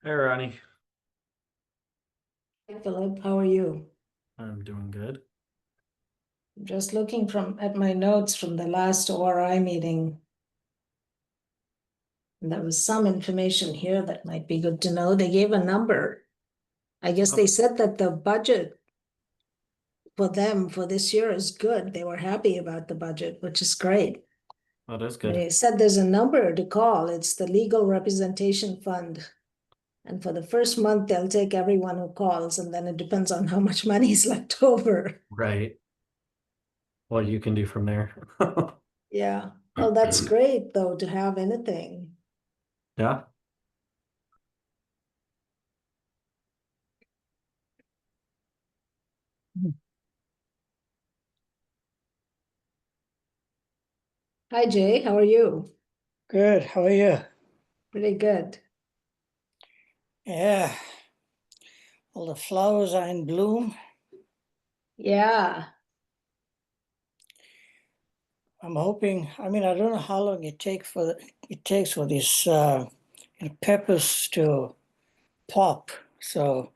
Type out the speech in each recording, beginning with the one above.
Hey Ronnie, Hi, Philip, how are you? I'm doing good. Just looking at my notes from the last ORI meeting. And there was some information here that might be good to know. They gave a number. I guess they Oh, said that the budget for them for this year is good. They were happy about the budget, which is great. oh, that's good. They said there's a number to call. It's the Legal Representation Fund. And for the first month, they'll take everyone who calls, and then it depends on how much money is left over. Right. What you can do from there. Yeah. Well, that's great, though, to have anything. Yeah. Hi, Jay. How are you? Good. How are you? Pretty good. Yeah. All the flowers are in bloom. Yeah. I'm hoping. I don't know how long it takes for these peppers to pop. So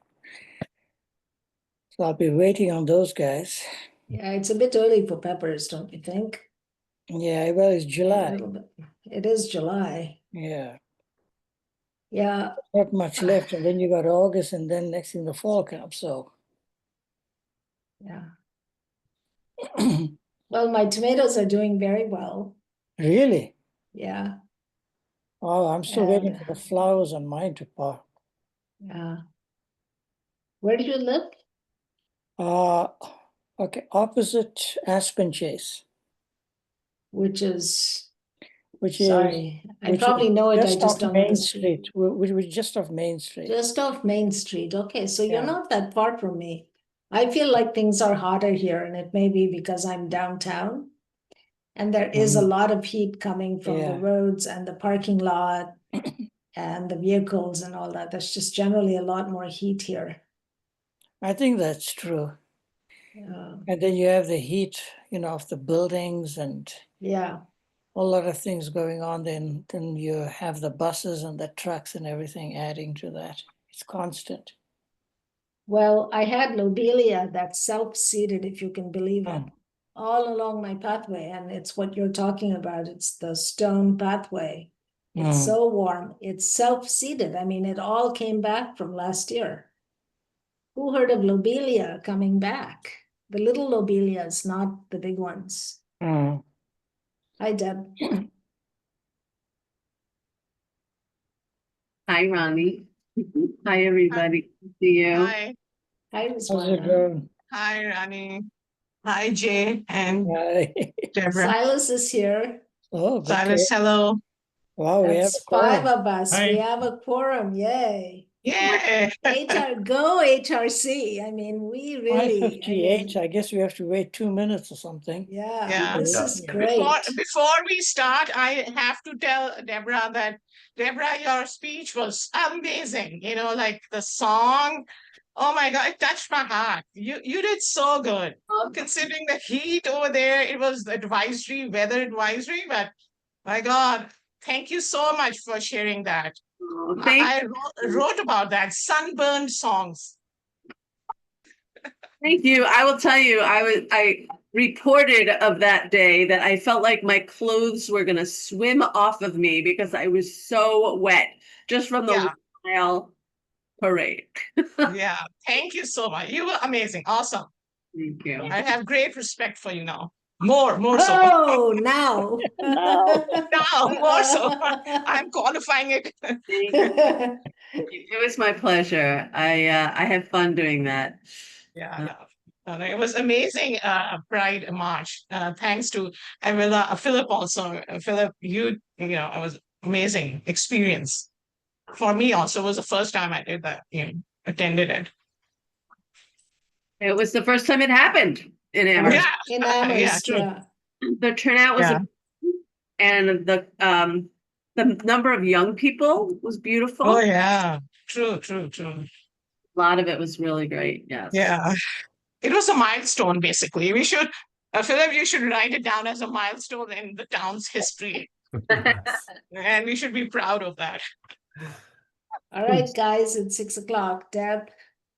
I'll be waiting on those guys. Yeah, it's a bit early for peppers, don't you think? Yeah. Well, it's A July. little bit. It is July. Yeah. Yeah. Not much left, and then you got August, and then next thing the fall comes. So Yeah. Well, my tomatoes are doing very well. really, Yeah. oh, I'm still waiting And for the flowers on mine to pop. yeah. Where do you live? Uh, okay, opposite Aspen Chase, Which is, which is sorry, I which is probably know it. I just just off don't know the Main street. Street. We're just off Main Street. Just off Main Street. Okay, so you're Yeah. not that far from me. I feel like things are hotter here, and it may be because I'm downtown. And there is a lot of heat coming from the Yeah. roads and the parking lot and the vehicles and all that. There's just generally a lot more heat here. I think that's true. And then you have the heat, of the buildings and Yeah. a lot of things going on. Then you have the buses and the trucks and everything adding to that. It's constant. Well, I had lobelia that's self-seeded, if you can believe it, Mm. all along my pathway. And it's what you're talking about. It's the stone pathway. It's Mm. so warm. It's self-seeded. I mean, it all came back from last year. Who heard of lobelia coming back? The little lobelias, not the big ones. Mm. Hi, Deb. Hi, Ronnie. Hi, everybody. See you. Hi, Hi, How's it Rizwana. going? hi, Rani. Hi, Jay and Hi. Deborah. Silas is here. Oh, okay. Silas, hello. Wow, we have a That's five quorum. of us. We have a quorum. Yay. Yeah. Go HRC. I mean, we really, 5:58. I guess we have to wait 2 minutes or something. yeah, Yeah. this Yeah. is Yeah. great. Before we start, I have to tell Deborah that, Deborah, your speech was amazing. Like the song. Oh my God, it touched my heart. You did so good. Considering the heat over there, it was weather advisory, but my God, thank you so much for sharing that. Oh, thank, I wrote about that, sunburned songs. thank you. I will tell you, I reported of that day that I felt like my clothes were gonna swim off of me because I was so wet just from the Yeah. mile parade. Yeah, thank you so much. You were amazing. Awesome. Thank you. I have great respect for you now. More so. Oh, now. No. Now, more so. I'm qualifying it. Thank you. It was my pleasure. I had fun doing that. Yeah. It was amazing Pride March. Thanks to Philip also. Philip, it was amazing experience. For me also, it was the first time I did that, attended it. It was the first time it happened in Amherst. Yeah. In Yeah. Amherst, yeah. The turnout was Yeah. and the number of young people was beautiful. Oh yeah. True. A lot of it was really great. Yes. Yeah. It was a milestone, basically. We should, Philip, you should write it down as a milestone in the town's history. And we should be proud of that. All right, guys, it's 6 o'clock. Deb,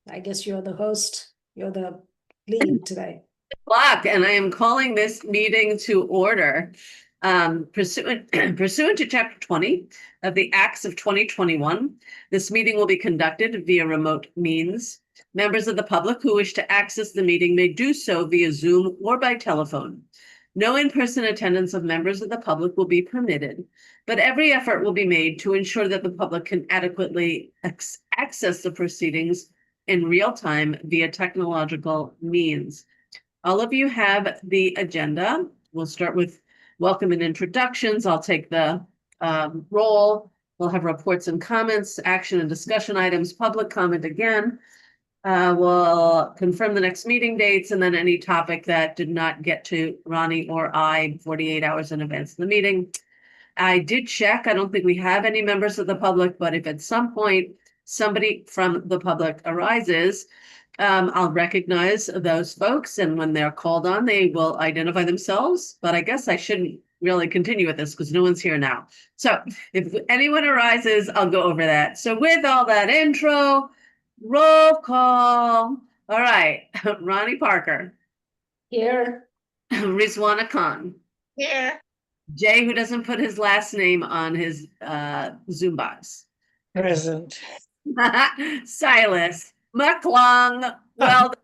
I guess you're the host. You're the lead today. Block, and I am calling this meeting to order. Pursuant to Chapter 20 of the Acts of 2021, this meeting will be conducted via remote means. Members of the public who wish to access the meeting may do so via Zoom or by telephone. No in-person attendance of members of the public will be permitted, but every effort will be made to ensure that the public can adequately access the proceedings in real time via technological means. All of you have the agenda. We'll start with welcome and introductions. I'll take the roll. We'll have reports and comments, action and discussion items, public comment again. We'll confirm the next meeting dates, and then any topic that did not get to Ronnie or I 48 hours in advance of the meeting. I did check. I don't think we have any members of the public, but if at some point somebody from the public arises, I'll recognize those folks, and when they're called on, they will identify themselves. But I guess I shouldn't really continue with this because no one's here now. So if anyone arises, I'll go over that. So with all that intro, roll call. All right, Ronnie Parker, Here, Rizwana Khan, Here, Jay, who doesn't put his last name on his Zoom box. Present. Silas McClung. Well done.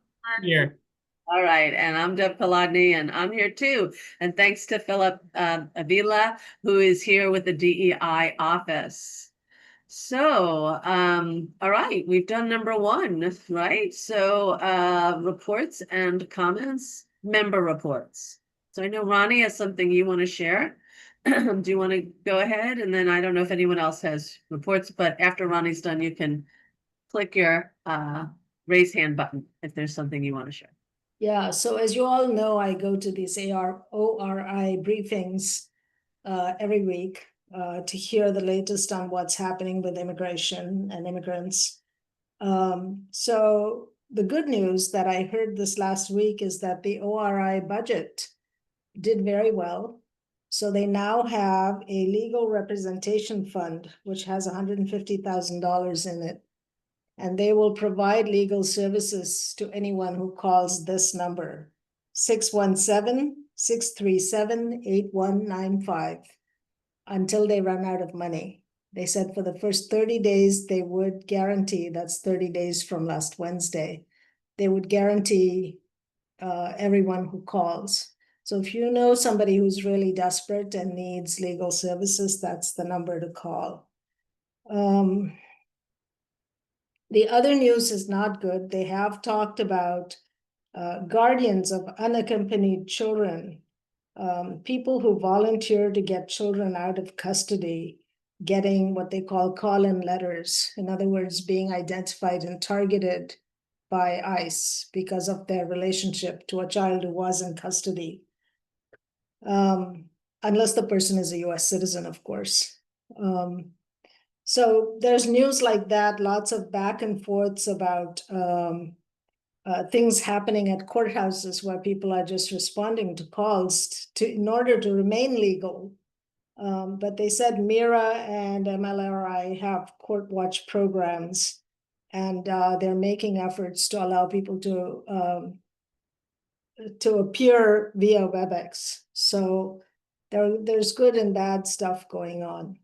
Here. All right, and I'm Deb Kolodny, and I'm here too. And thanks to Philip Avila, who is here with the DEI office. So, all right, we've done number one, right? So, reports and comments, member reports. So I know Ronnie has something you want to share. Do you want to go ahead? And then I don't know if anyone else has reports, but after Ronnie's done, you can click your raise hand button if there's something you want to share. yeah, so as you all know, I go to these ORI briefings every week to hear the latest on what's happening with immigration and immigrants. So the good news that I heard this last week is that the ORI budget did very well. So they now have a legal representation fund, which has $150,000 in it. And they will provide legal services to anyone who calls this number, 617-637-8195, until they run out of money. They said for the first 30 days, they would guarantee, that's 30 days from last Wednesday, they would guarantee everyone who calls. So if you know somebody who's really desperate and needs legal services, that's the number to call. The other news is not good. They have talked about guardians of unaccompanied children, people who volunteer to get children out of custody, getting what they call call-in letters. In other words, being identified and targeted by ICE because of their relationship to a child who was in custody. Unless the person is a US citizen, of course. So there's news like that, lots of back and forths about things happening at courthouses where people are just responding to calls in order to remain legal. But they said MIRA and MLRI have court watch programs, and they're making efforts to allow people to appear via WebEx. So there's good and bad stuff going on.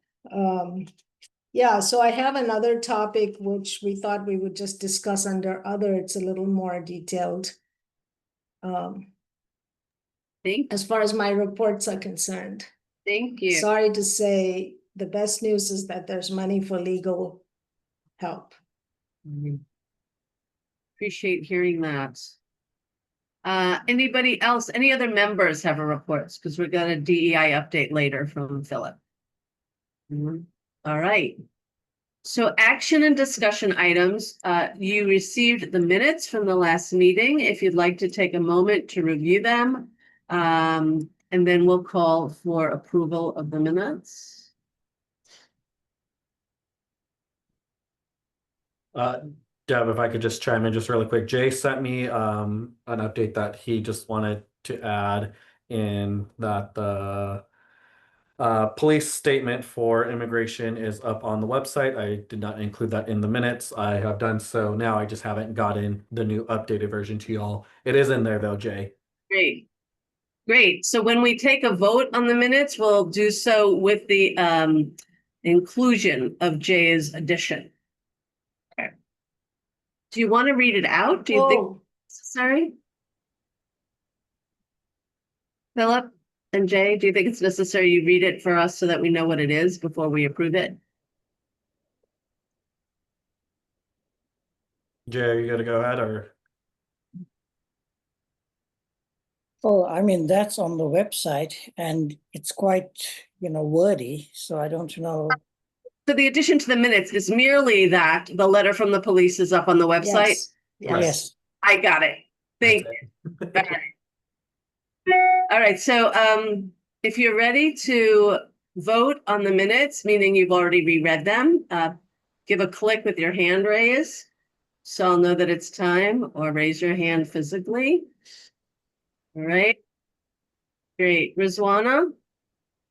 Yeah, so I have another topic which we thought we would just discuss under other. It's a little more detailed as far as my reports are concerned. Thank you. Sorry to say, the best news is that there's money for legal help. Appreciate hearing that. Anybody else, any other members have a reports? Because we've got a DEI update later from Philip. All right. So action and discussion items. You received the minutes from the last meeting. If you'd like to take a moment to review them, and then we'll call for approval of the minutes. Deb, if I could just chime in just really quick. Jay sent me an update that he just wanted to add in that the Police statement for immigration is up on the website. I did not include that in the minutes. I have done so now. I just haven't gotten the new updated version to y'all. It is in there though, Jay. Great. Great. So when we take a vote on the minutes, we'll do so with the inclusion of Jay's addition. Okay. Do you want to read it out? Do you think Oh, necessary? Philip and Jay, do you think it's necessary you read it for us so that we know what it is before we approve it? Jay, you gotta go ahead or? Oh, I mean, that's on the website and it's quite, wordy, so I don't know. So the addition to the minutes is merely that the letter from the police is up on the website. yes, Right. Yes, I got it. Thank you. All right, so if you're ready to vote on the minutes, meaning you've already reread them, give a click with your hand raised. So I'll know that it's time, or raise your hand physically. All right. Great. Rizwana,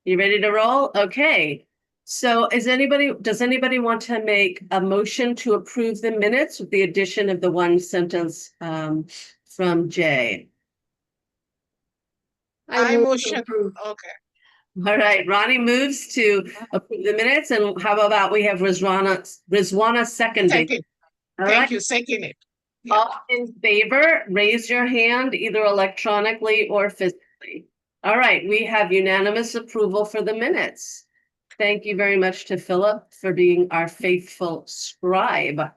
you ready to roll? Okay. So does anybody want to make a motion to approve the minutes with the addition of the one sentence from Jay? I move to motion, approve. okay. All right, Ronnie moves to approve the minutes, and how about we have Rizwana seconding? Second, All thank right, you, second it. Yeah. all in favor, raise your hand either electronically or physically. All right, we have unanimous approval for the minutes. Thank you very much to Philip for being our faithful scribe.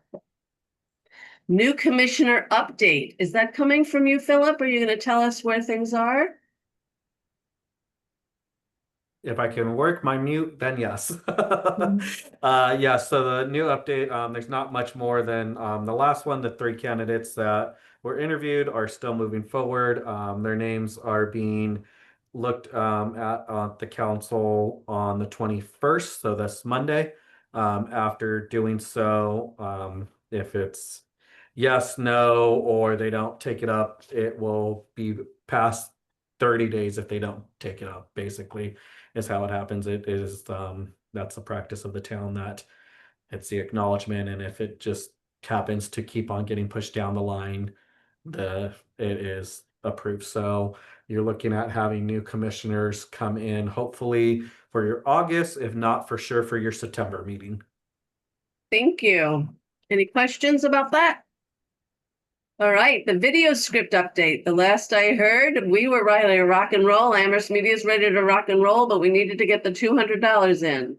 New commissioner update. Is that coming from you, Philip? Are you going to tell us where things are? If I can work my mute, then yes. Yeah, so the new update, there's not much more than the last one. The 3 candidates that were interviewed are still moving forward. Their names are being looked at the council on the 21st, so this Monday. After doing so, if it's yes, no, or they don't take it up, it will be past 30 days if they don't take it up, basically is how it happens. It is that's the practice of the town, that it's the acknowledgement, and if it just happens to keep on getting pushed down the line, it is approved. So you're looking at having new commissioners come in, hopefully for your August, if not for sure for your September meeting. Thank you. Any questions about that? All right, the video script update. The last I heard, we were ready to rock and roll. Amherst Media is ready to rock and roll, but we needed to get the $200 in.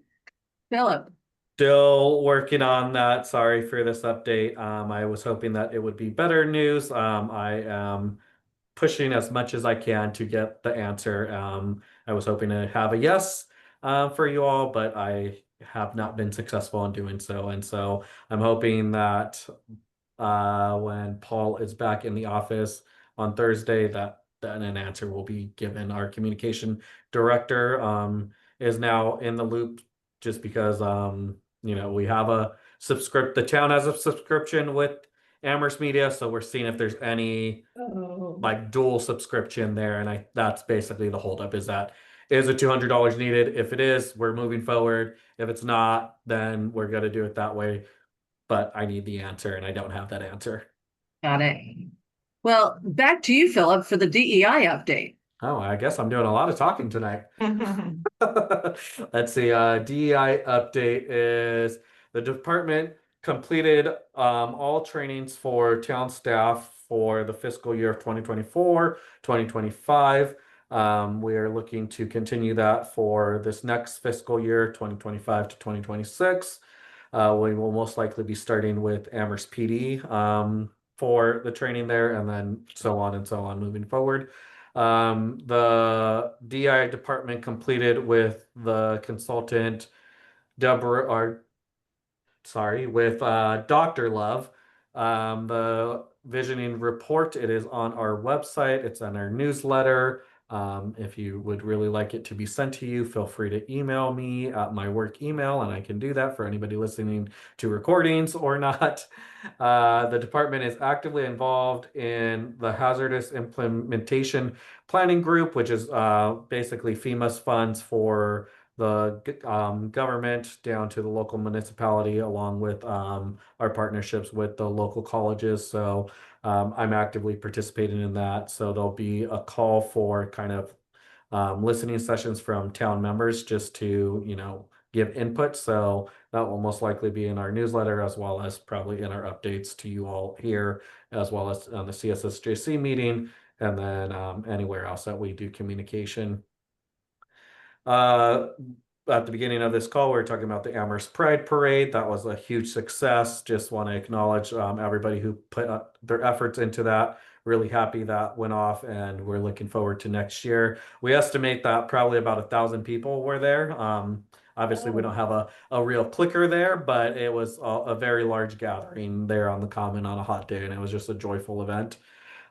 Philip. Still working on that. Sorry for this update. I was hoping that it would be better news. I am pushing as much as I can to get the answer. I was hoping to have a yes for you all, but I have not been successful in doing so. And so I'm hoping that when Paul is back in the office on Thursday, that then an answer will be given. Our communication director is now in the loop, just because we have the town has a subscription with Amherst Media, so we're seeing if there's any Oh, like dual subscription there, and that's basically the holdup, is that is a $200 needed. If it is, we're moving forward. If it's not, then we're gonna do it that way. But I need the answer, and I don't have that answer. Got it. Well, back to you, Philip, for the DEI update. Oh, I guess I'm doing a lot of talking tonight. Let's see. DEI update is the department completed all trainings for town staff for the fiscal year of 2024, 2025. We are looking to continue that for this next fiscal year, 2025 to 2026. We will most likely be starting with Amherst PD for the training there, and then so on and so on moving forward. The DI department completed with the consultant with Dr. Love, the visioning report. It is on our website. It's on our newsletter. If you would really like it to be sent to you, feel free to email me at my work email, and I can do that for anybody listening to recordings or not. The department is actively involved in the Hazardous Implementation Planning Group, which is basically FEMA's funds for government down to the local municipality, along with our partnerships with the local colleges. So I'm actively participating in that. So there'll be a call for kind of listening sessions from town members just to, give input. So that will most likely be in our newsletter, as well as probably in our updates to you all here, as well as on the CSSJC meeting, and then anywhere else that we do communication. At the beginning of this call, we were talking about the Amherst Pride Parade. That was a huge success. Just want to acknowledge everybody who put their efforts into that. Really happy that went off, and we're looking forward to next year. We estimate that probably about 1,000 people were there. Obviously, we don't have a real clicker there, but it was a very large gathering there on the Common on a hot day, and it was just a joyful event.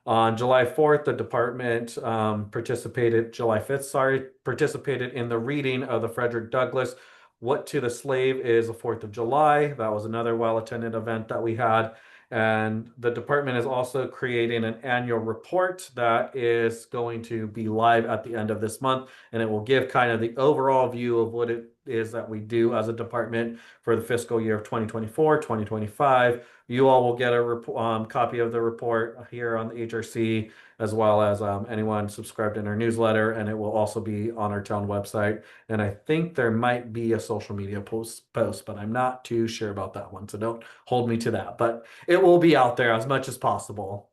On July 4th, the department July 5th, sorry, participated in the reading of the Frederick Douglass, What to the Slave is the 4th of July. That was another well-attended event that we had. And the department is also creating an annual report that is going to be live at the end of this month. And it will give kind of the overall view of what it is that we do as a department for the fiscal year of 2024, 2025. You all will get a copy of the report here on the HRC, as well as anyone subscribed in our newsletter, and it will also be on our town website. And I think there might be a social media post, but I'm not too sure about that one, so don't hold me to that. But it will be out there as much as possible.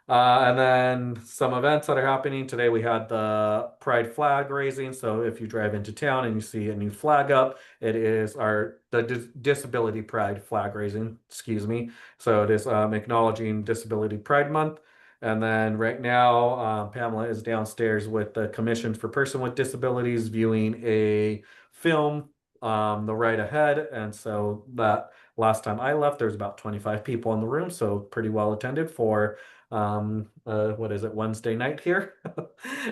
And then some events that are happening today. We had the Pride flag raising. So if you drive into town and you see a new flag up, it is the Disability Pride flag raising, excuse me. So it is acknowledging Disability Pride Month. And then right now, Pamela is downstairs with the Commission for Person with Disabilities viewing a film, The Right Ahead. And so that last time I left, there was about 25 people in the room, so pretty well attended for what is it, Wednesday night here.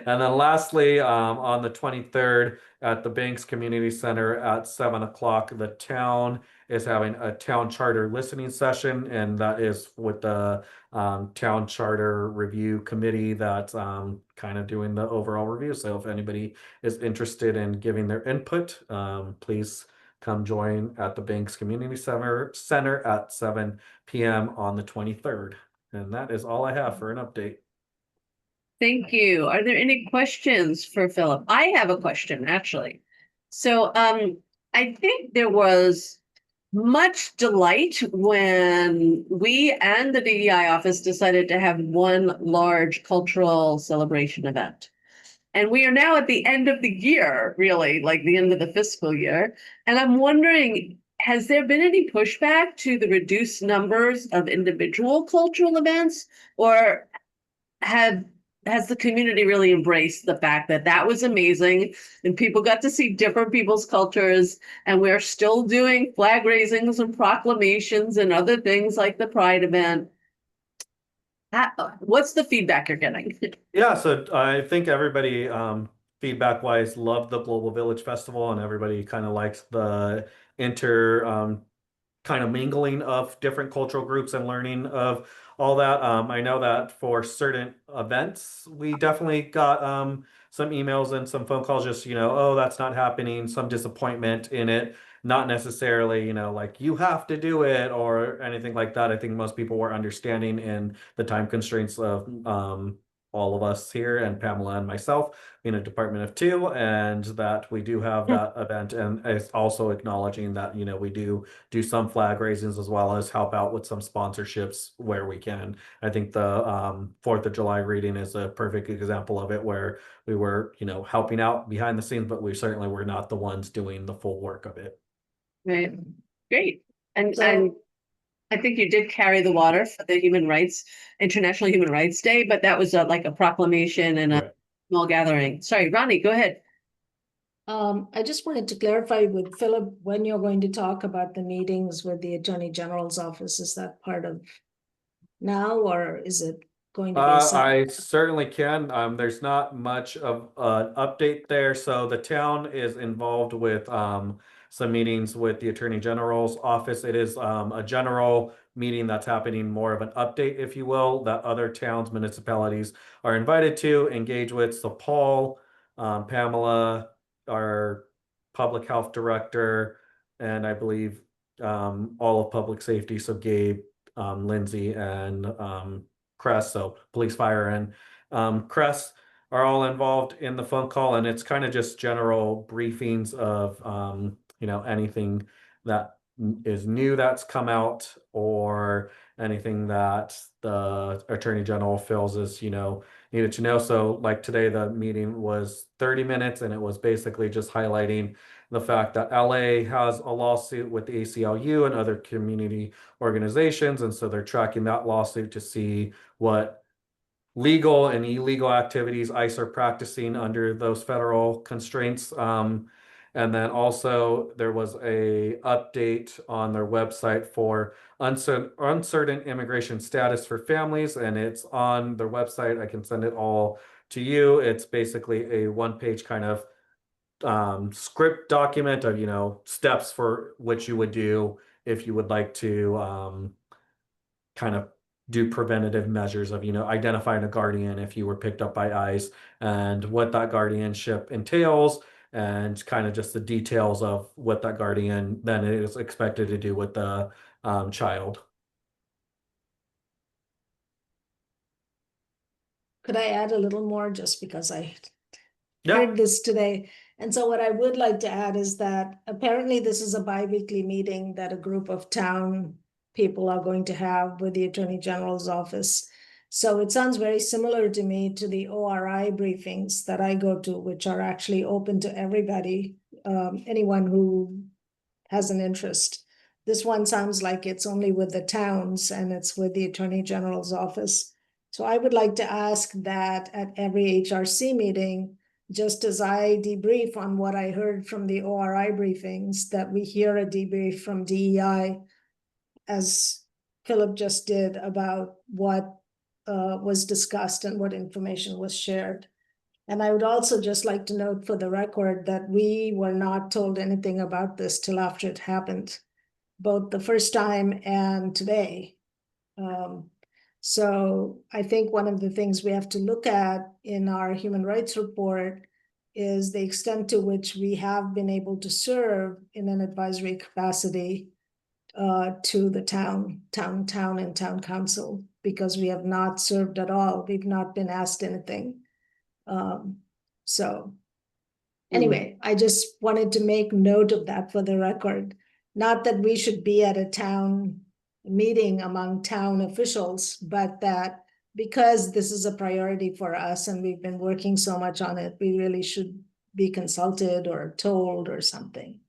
And then lastly, on the 23rd at the Banks Community Center at 7 o'clock, the town is having a town charter listening session, and that is with the town charter review committee that's kind of doing the overall review. So if anybody is interested in giving their input, please come join at the Banks Community Center at 7 p.m. on the 23rd. And that is all I have for an update. Thank you. Are there any questions for Philip? I have a question, actually. So I think there was much delight when we and the DEI office decided to have one large cultural celebration event. And we are now at the end of the year, really, like the end of the fiscal year. And I'm wondering, has there been any pushback to the reduced numbers of individual cultural events, or has the community really embraced the fact that that was amazing and people got to see different people's cultures, and we're still doing flag raisings and proclamations and other things like the Pride event? What's the feedback you're getting? Yeah, so I think everybody feedback wise loved the Global Village Festival, and everybody kind of likes the kind of mingling of different cultural groups and learning of all that. I know that for certain events, we definitely got some emails and some phone calls, just, oh, that's not happening, some disappointment in it. Not necessarily, like you have to do it or anything like that. I think most people were understanding in the time constraints of all of us here, and Pamela and myself in a department of 2, and that we do have that event, and it's also acknowledging that we do some flag raisings, as well as help out with some sponsorships where we can. I think the 4th of July reading is a perfect example of it, where we were helping out behind the scenes, but we certainly were not the ones doing the full work of it. Right. Great. And So- I think you did carry the water for the International Human Rights Day, but that was like a proclamation and a Right. small gathering. Sorry, Ronnie, go ahead. I just wanted to clarify with Philip, when you're going to talk about the meetings with the Attorney General's office, is that part of now, or is it going to be? I certainly can. There's not much of an update there. So the town is involved with some meetings with the Attorney General's office. It is a general meeting that's happening, more of an update, if you will, that other towns, municipalities are invited to engage with. So Paul, Pamela, our public health director, and I believe all of public safety. So Gabe, Lindsay, and Cress, so police, fire, and Cress are all involved in the phone call, and it's kind of just general briefings of anything that is new that's come out, or anything that the Attorney General feels is needed to know. So like today, the meeting was 30 minutes, and it was basically just highlighting the fact that LA has a lawsuit with the ACLU and other community organizations, and so they're tracking that lawsuit to see what legal and illegal activities ICE are practicing under those federal constraints. And then also there was a update on their website for uncertain immigration status for families, and it's on their website. I can send it all to you. It's basically a one-page kind of script document of steps for which you would do if you would like to kind of do preventative measures of identifying a guardian if you were picked up by ICE, and what that guardianship entails, and kind of just the details of what that guardian then is expected to do with the child. Could I add a little more, just because I Yeah. heard this today? And so what I would like to add is that apparently this is a bi-weekly meeting that a group of town people are going to have with the Attorney General's office. So it sounds very similar to me to the ORI briefings that I go to, which are actually open to everybody, anyone who has an interest. This one sounds like it's only with the towns, and it's with the Attorney General's office. So I would like to ask that at every HRC meeting, just as I debrief on what I heard from the ORI briefings, that we hear a debrief from DEI, as Philip just did, about what was discussed and what information was shared. And I would also just like to note for the record that we were not told anything about this till after it happened, both the first time and today. So I think one of the things we have to look at in our human rights report is the extent to which we have been able to serve in an advisory capacity to the town and town council, because we have not served at all. We've not been asked anything. So anyway, I just wanted to make note of that for the record. Not that we should be at a town meeting among town officials, but that because this is a priority for us and we've been working so much on it, we really should be consulted or told or something.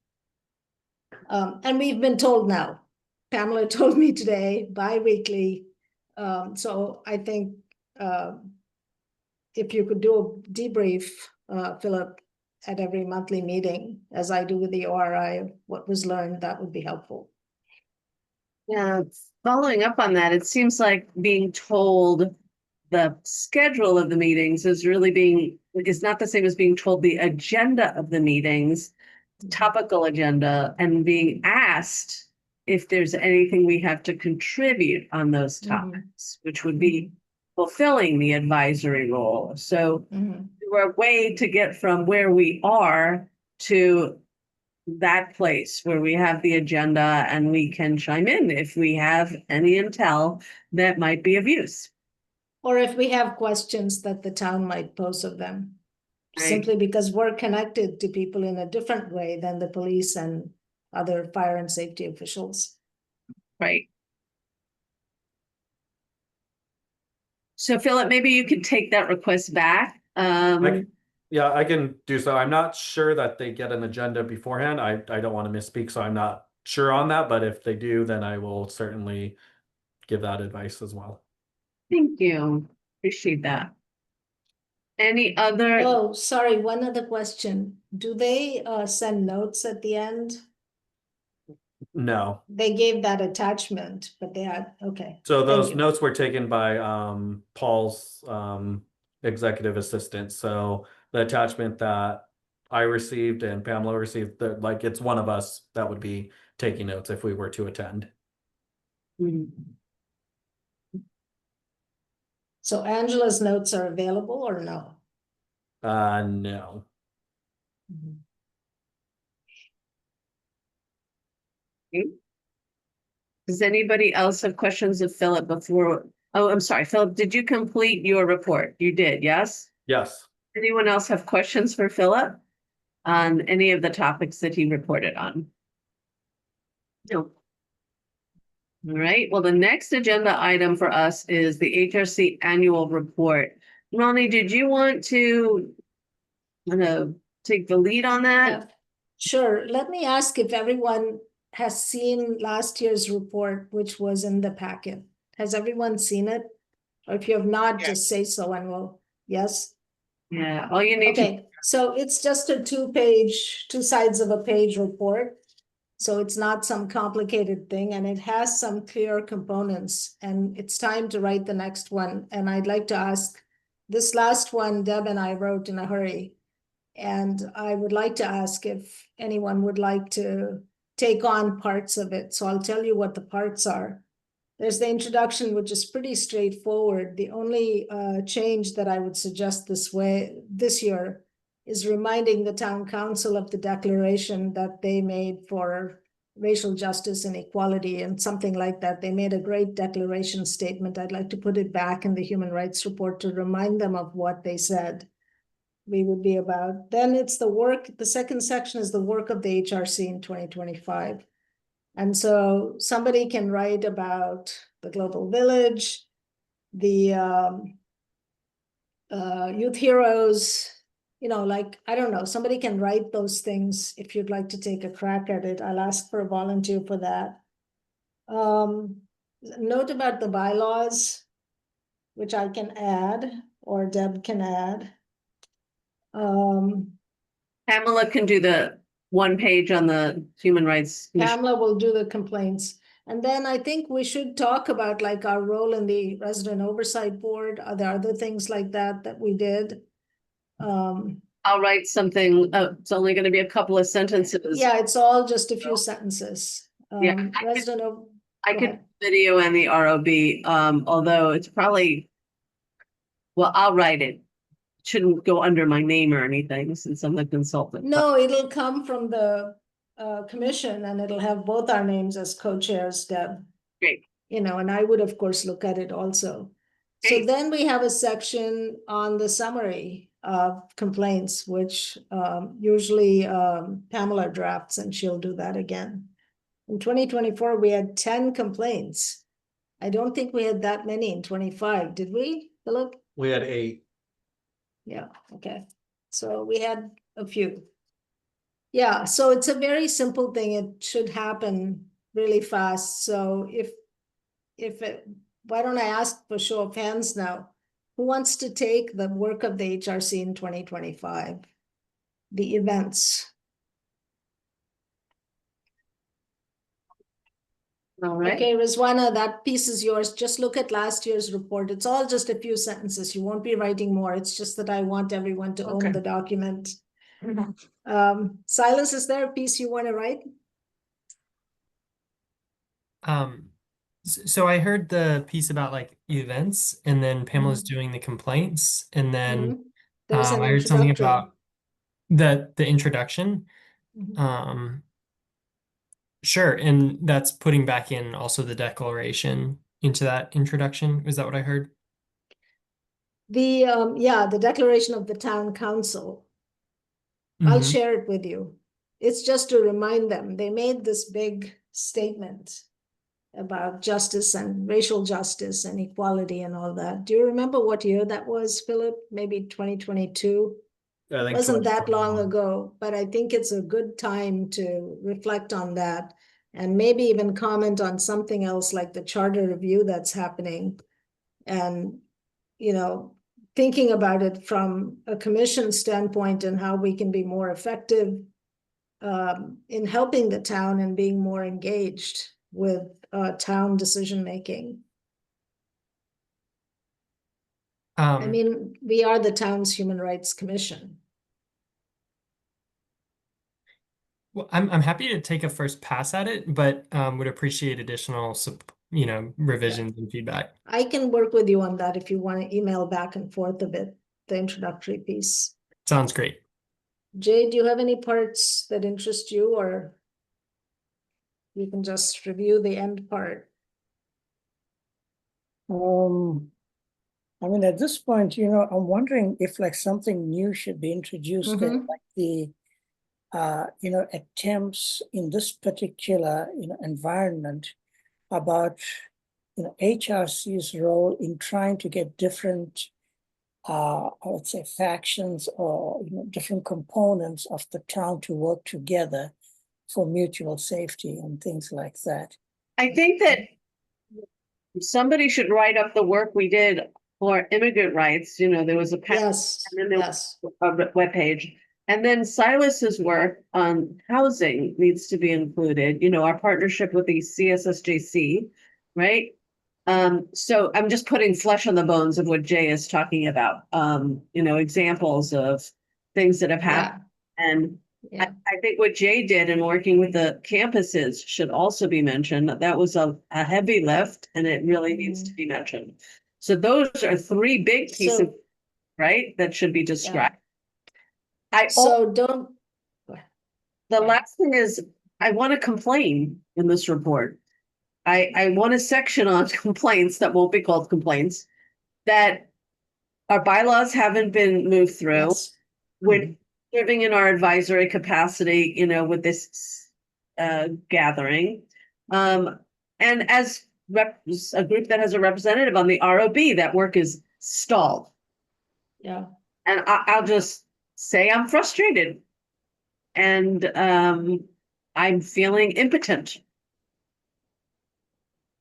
And we've been told now. Pamela told me today, bi-weekly. So I think if you could do a debrief, Philip, at every monthly meeting, as I do with the ORI, what was learned, that would be helpful. Yeah, following up on that, it seems like being told the schedule of the meetings is not the same as being told the agenda of the meetings, topical agenda, and being asked if there's anything we have to contribute on those topics, which would be fulfilling the advisory role. So we're a way to get from where we are to that place where we have the agenda and we can chime in if we have any intel that might be of use. Or if we have questions that the town might pose of them, Right. simply because we're connected to people in a different way than the police and other fire and safety officials. Right. So Philip, maybe you could take that request back. Yeah, I can do so. I'm not sure that they get an agenda beforehand. I don't want to misspeak, so I'm not sure on that. But if they do, then I will certainly give that advice as well. Thank you. Appreciate that. Any other? Oh, sorry, one other question. Do they send notes at the end? No. They gave that attachment, but they had, okay. So Thank those you. notes were taken by Paul's executive assistant. So the attachment that I received and Pamela received, like it's one of us that would be taking notes if we were to attend. So Angela's notes are available or no? No. Does anybody else have questions of Philip before? Oh, I'm sorry, Philip, did you complete your report? You did, yes? Yes. Anyone else have questions for Philip on any of the topics that he reported on? No. All right, well, the next agenda item for us is the HRC annual report. Ronnie, did you want to take the lead on that? Yeah. Sure. Let me ask if everyone has seen last year's report, which was in the packet. Has everyone seen it? Or if you have not, just say so and we'll, yes? Yeah, all you need to, Okay, so it's just a two sides of a page report. So it's not some complicated thing, and it has some clear components, and it's time to write the next one. And I'd like to ask, this last one, Deb and I wrote in a hurry. And I would like to ask if anyone would like to take on parts of it. So I'll tell you what the parts are. There's the introduction, which is pretty straightforward. The only change that I would suggest this year is reminding the town council of the declaration that they made for racial justice and equality and something like that. They made a great declaration statement. I'd like to put it back in the human rights report to remind them of what they said we would be about. Then it's the work. The second section is the work of the HRC in 2025. And so somebody can write about the Global Village, the Youth Heroes, like, I don't know, somebody can write those things if you'd like to take a crack at it. I'll ask for a volunteer for that. Note about the bylaws, which I can add, or Deb can add. Pamela can do the one page on the human rights. Commission. Pamela will do the complaints. And then I think we should talk about like our role in the resident oversight board. Are there other things like that we did? I'll write something. It's only going to be a couple of sentences. Yeah, it's all just a few sentences. Yeah, I go could ahead. video and the ROB, although it's probably, well, I'll write it. Shouldn't go under my name or anything since I'm the consultant. No, it'll come from the commission and it'll have both our names as co-chairs, Deb. Great. And I would of course look at it also. So Great. then we have a section on the summary of complaints, which usually Pamela drafts, and she'll do that again. In 2024, we had 10 complaints. I don't think we had that many in 25, did we, Philip? We had 8. Yeah, okay. So we had a few. Yeah, so it's a very simple thing. It should happen really fast. So why don't I ask for show of hands now? Who wants to take the work of the HRC in 2025? The events. All right. Okay, Rizwana, that piece is yours. Just look at last year's report. It's all just a few sentences. You won't be writing more. It's just that I want everyone to own the document. Silas, is there a piece you want to write? So I heard the piece about like events, and then Pamela's doing the complaints, and then There's an I heard something introductory. about the introduction. Sure, and that's putting back in also the declaration into that introduction. Is that what I heard? The declaration of the town council. I'll share it with you. It's just to remind them. They made this big statement about justice and racial justice and equality and all that. Do you remember what year that was, Philip? Maybe 2022? I think It wasn't that long 2021. ago, but I think it's a good time to reflect on that and maybe even comment on something else like the charter review that's happening. And, thinking about it from a commission standpoint and how we can be more effective in helping the town and being more engaged with town decision-making. I mean, we are the town's Human Rights Commission. Well, I'm happy to take a first pass at it, but would appreciate additional revisions and feedback. I can work with you on that if you want to email back and forth a bit, the introductory piece. Sounds great. Jay, do you have any parts that interest you or? You can just review the end part. I mean, at this point, you know, I'm wondering if like something new should be introduced there, Mhm. like the, you know, attempts in this particular, you know, environment about, you know, HRC's role in trying to get different, I would say, factions or, you know, different components of the town to work together for mutual safety and things like that. I think that somebody should write up the work we did for immigrant rights. You know, there was a Yes, and then there yes. a webpage. And then Silas's work on housing needs to be included, you know, our partnership with the CSSJC, right? So I'm just putting flesh on the bones of what Jay is talking about. You know, examples of things that have happened. And Yeah. I think what Jay did in working with the campuses should also be mentioned. That was a heavy lift and it really needs to be mentioned. So those are three big pieces, So, right, that should be described. I so don't, The last thing is, I want to complain in this report. I want a section on complaints that won't be called complaints, that our bylaws haven't been moved through. yes, We're serving in our advisory capacity, you know, with this gathering. And as a group that has a representative on the ROB, that work is stalled. yeah. And I'll just say I'm frustrated. And I'm feeling impotent.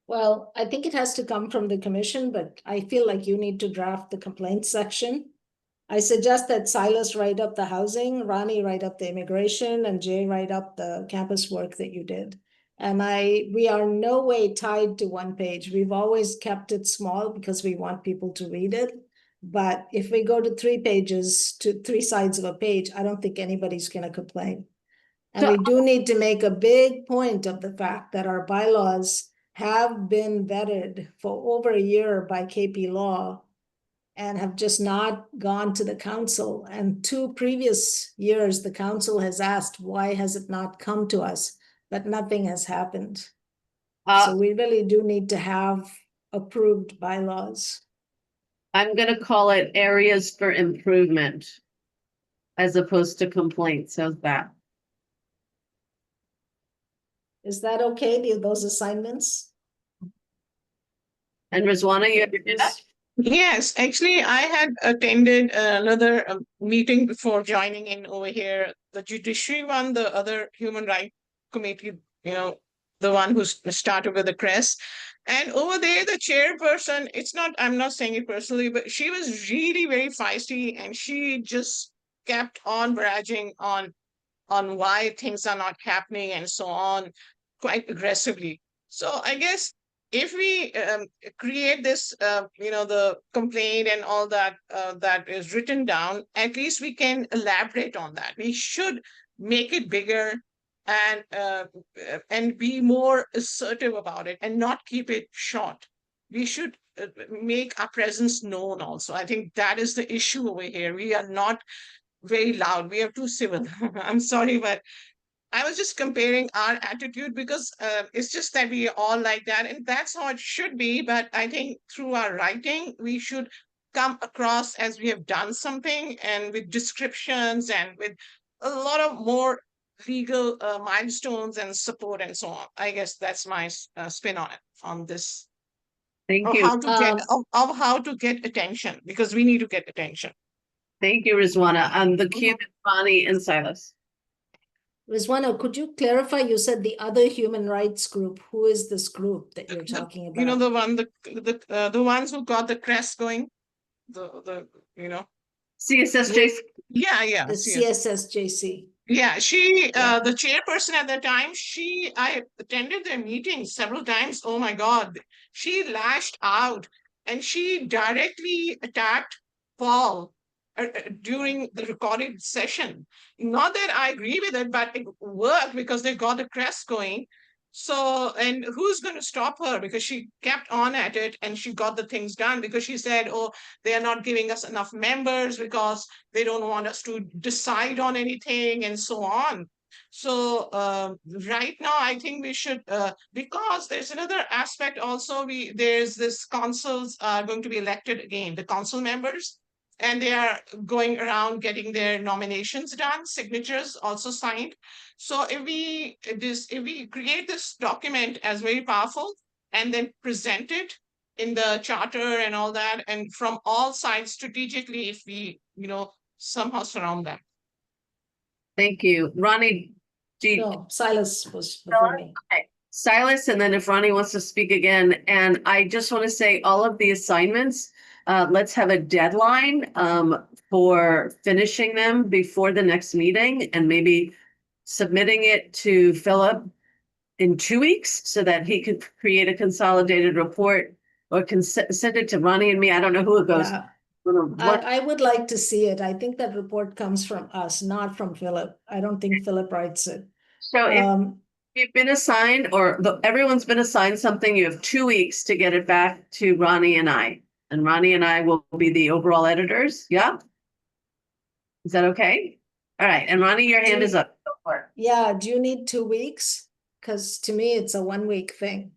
Well, I think it has to come from the commission, but I feel like you need to draft the complaint section. I suggest that Silas write up the housing, Ronnie write up the immigration, and Jay write up the campus work that you did. And we are no way tied to one page. We've always kept it small because we want people to read it. But if we go to 3 pages, to 3 sides of a page, I don't think anybody's going to complain. And we do need to make a big point of the fact that our bylaws have been vetted for over a year by KP Law and have just not gone to the council. And 2 previous years, the council has asked, why has it not come to us? But nothing has happened. So we really do need to have approved bylaws. I'm going to call it areas for improvement as opposed to complaints. How's that? Is that okay, those assignments? And Rizwana, you ever did that? Yes, actually, I had attended another meeting before joining in over here, the judiciary one, the other human rights committee, you know, the one who started with the CRESS. And over there, the chairperson, I'm not saying it personally, but she was really very feisty and she just kept on barraging on why things are not happening and so on, quite aggressively. So I guess if we create this, the complaint and all that that is written down, at least we can elaborate on that. We should make it bigger and be more assertive about it and not keep it short. We should make our presence known also. I think that is the issue over here. We are not very loud. We are too civil. I'm sorry, but I was just comparing our attitude because it's just that we are all like that, and that's how it should be. But I think through our writing, we should come across as we have done something, and with descriptions and with a lot of more legal milestones and support and so on. I guess that's my spin on it, on this. Thank Of you. how to get of how to get attention, because we need to get attention. Thank you, Rizwana. The cue is Bonnie and Silas. Rizwana, could you clarify? You said the other human rights group. Who is this group that you're talking about? You know, the ones who got the crest going, the CSSJ. yeah, The CSSJC. yeah. She Yeah. the chairperson at that time. I attended their meetings several times. Oh my God, she lashed out and she directly attacked Paul during the recorded session. Not that I agree with it, but it worked because they got the crest going. So, and who's going to stop her? Because she kept on at it and she got the things done, because she said, oh, they are not giving us enough members because they don't want us to decide on anything and so on. So right now, I think we should, because there's another aspect also, there's this councils are going to be elected again, the council members, and they are going around getting their nominations done, signatures also signed. So if we create this document as very powerful and then present it in the charter and all that, and from all sides strategically, if we, somehow surround that. Thank you. Ronnie, No, Silas was before me. okay. Silas, and then if Ronnie wants to speak again, and I just want to say all of the assignments, let's have a deadline for finishing them before the next meeting and maybe submitting it to Philip in 2 weeks so that he could create a consolidated report or can send it to Ronnie and me. I don't know who it goes. Yeah, What- I would like to see it. I think that report comes from us, not from Philip. I don't think Philip writes it. So if Um, you've been assigned, or everyone's been assigned something, you have 2 weeks to get it back to Ronnie and I. And Ronnie and I will be the overall editors. Yeah? Is that okay? All right. And Ronnie, your hand is up. Go for it. yeah, do you need 2 weeks? Because to me, it's a 1 week thing.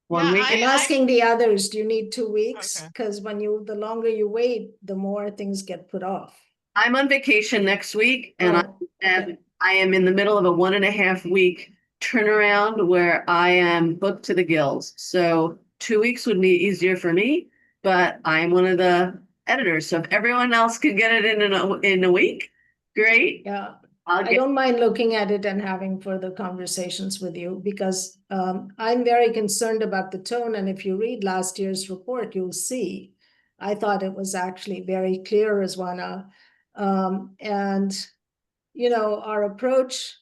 1 Yeah, week. I'm asking the others, do you need 2 weeks? Okay. Because the longer you wait, the more things get put off. I'm on vacation next week and Oh, okay. I am in the middle of a 1.5 week turnaround where I am booked to the gills. So 2 weeks would be easier for me, but I'm one of the editors. So if everyone else could get it in a week, great. Yeah, I'll I get, don't mind looking at it and having further conversations with you because I'm very concerned about the tone. And if you read last year's report, you'll see. I thought it was actually very clear, Rizwana. And, our approach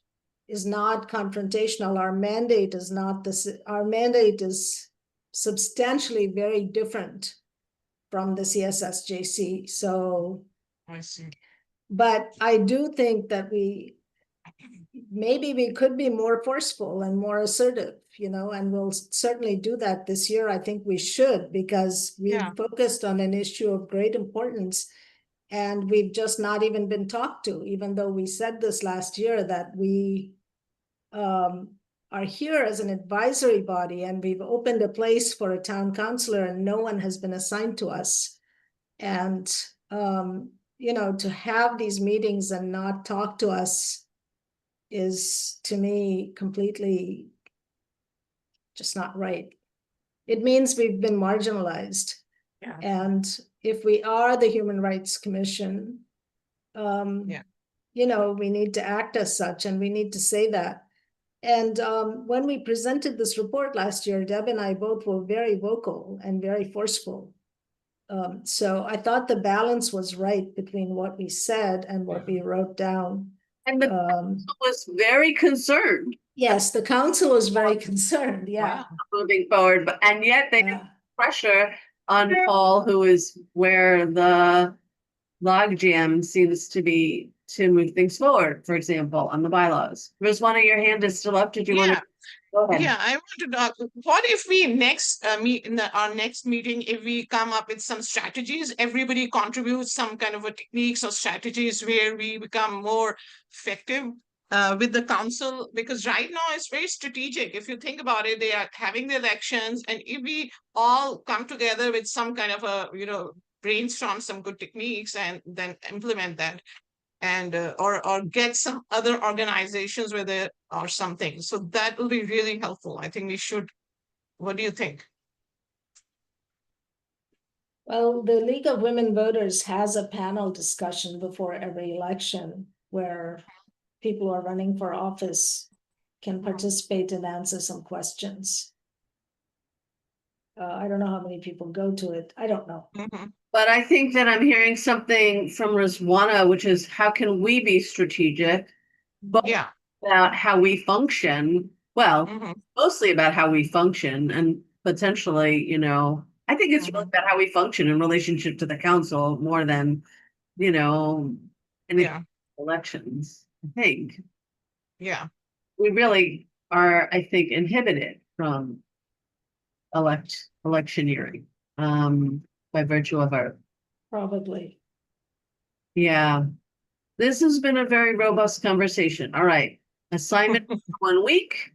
is not confrontational. Our mandate is not this. Our mandate is substantially very different from the CSSJC. So, I see. but I do think that maybe we could be more forceful and more assertive, and we'll certainly do that this year. I think we should, because we've Yeah. focused on an issue of great importance and we've just not even been talked to, even though we said this last year that we are here as an advisory body and we've opened a place for a town councillor and no one has been assigned to us. And, to have these meetings and not talk to us is, to me, completely just not right. It means we've been marginalized. Yeah. And if we are the Human Rights Commission, Yeah. we need to act as such, and we need to say that. And when we presented this report last year, Deb and I both were very vocal and very forceful. So I thought the balance was right between what we said and what we wrote down. and the council was very concerned Yes, the council was very concerned, yeah. moving forward, and yet they Yeah. pressure on Paul, who is where the logjam seems to be to move things forward, for example, on the bylaws. Rizwana, your hand is still up. Did you want to? Go ahead. Yeah, I want to know, what if we meet in our next meeting, if we come up with some strategies, everybody contributes some kind of a techniques or strategies where we become more effective with the council, because right now it's very strategic. If you think about it, they are having the elections, and if we all come together with some kind of a, brainstorm some good techniques and then implement that, and or get some other organizations with it or something. So that will be really helpful. I think we should. What do you think? Well, the League of Women Voters has a panel discussion before every election where people who are running for office can participate and answer some questions. I don't know how many people go to it. I don't know. Mhm. But I think that I'm hearing something from Rizwana, which is how can we be strategic, but Yeah. about how we function? Well, Mhm. mostly about how we function, and potentially, I think it's really about how we function in relationship to the council more than, any Yeah. elections. I think Yeah. we really are, I think, inhibited from electioneering by virtue of our, Probably. yeah. This has been a very robust conversation. All right. Assignment for 1 week.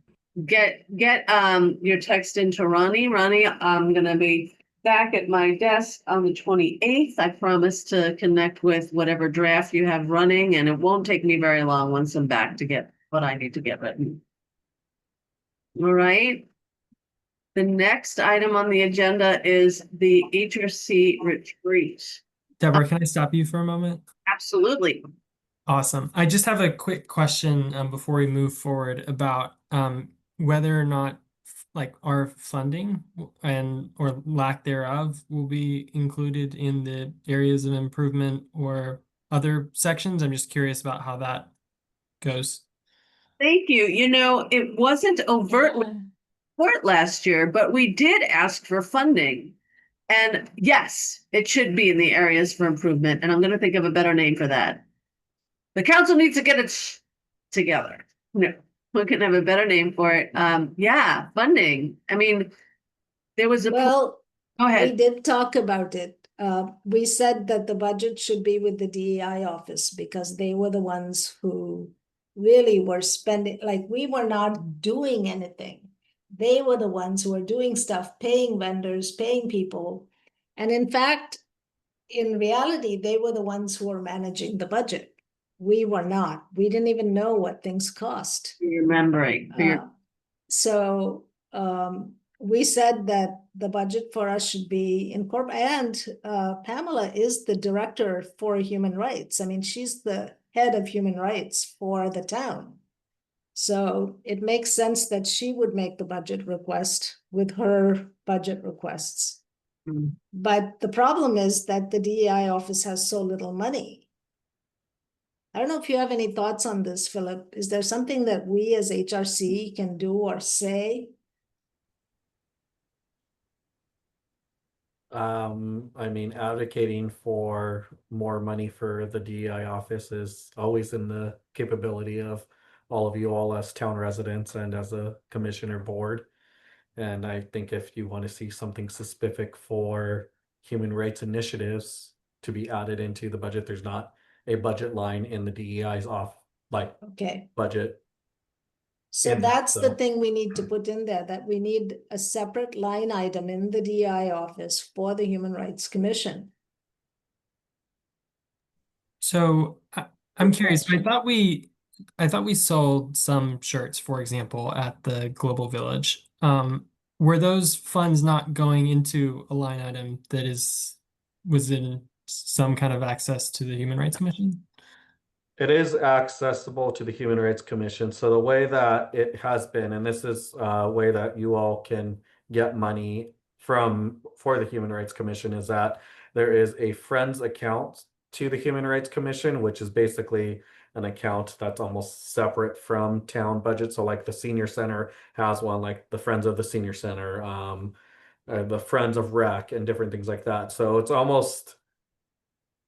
Get your text into Ronnie. Ronnie, I'm gonna be back at my desk on the 28th. I promise to connect with whatever draft you have running, and it won't take me very long once I'm back to get what I need to get written. All right. The next item on the agenda is the HRC retreat. Deborah, can I stop you for a moment? Absolutely. Awesome. I just have a quick question before we move forward about whether or not like our funding and or lack thereof will be included in the areas of improvement or other sections. I'm just curious about how that goes. Thank you. You know, it wasn't overtly support last year, but we did ask for funding. And yes, it should be in the areas for improvement. And I'm going to think of a better name for that. The council needs to get it together. No, we can have a better name for it. Yeah, funding. I mean, there was a, Well, go we ahead. did talk about it. We said that the budget should be with the DEI office because they were the ones who really were spending, like we were not doing anything. They were the ones who were doing stuff, paying vendors, paying people. And in fact, in reality, they were the ones who were managing the budget. We were not. We didn't even know what things cost. Remembering. So we said that the budget for us should be incorporated, and Pamela is the director for human rights. I mean, she's the head of human rights for the town. So it makes sense that she would make the budget request with her budget requests. Mm. But the problem is that the DEI office has so little money. I don't know if you have any thoughts on this, Philip. Is there something that we as HRC can do or say? I mean, advocating for more money for the DEI office is always in the capability of all of you all as town residents and as a commissioner board. And I think if you want to see something specific for human rights initiatives to be added into the budget, there's not a budget line in the DEI's Okay, budget. so in that's the so- thing we need to put in there, that we need a separate line item in the DEI office for the Human Rights Commission. So I'm curious. I thought we sold some shirts, for example, at the Global Village. Were those funds not going into a line item that was in some kind of access to the Human Rights Commission? It is accessible to the Human Rights Commission. So the way that it has been, and this is a way that you all can get money for the Human Rights Commission, is that there is a Friends account to the Human Rights Commission, which is basically an account that's almost separate from town budget. So like the senior center has one, like the Friends of the Senior Center, the Friends of Rec and different things like that. So it's almost,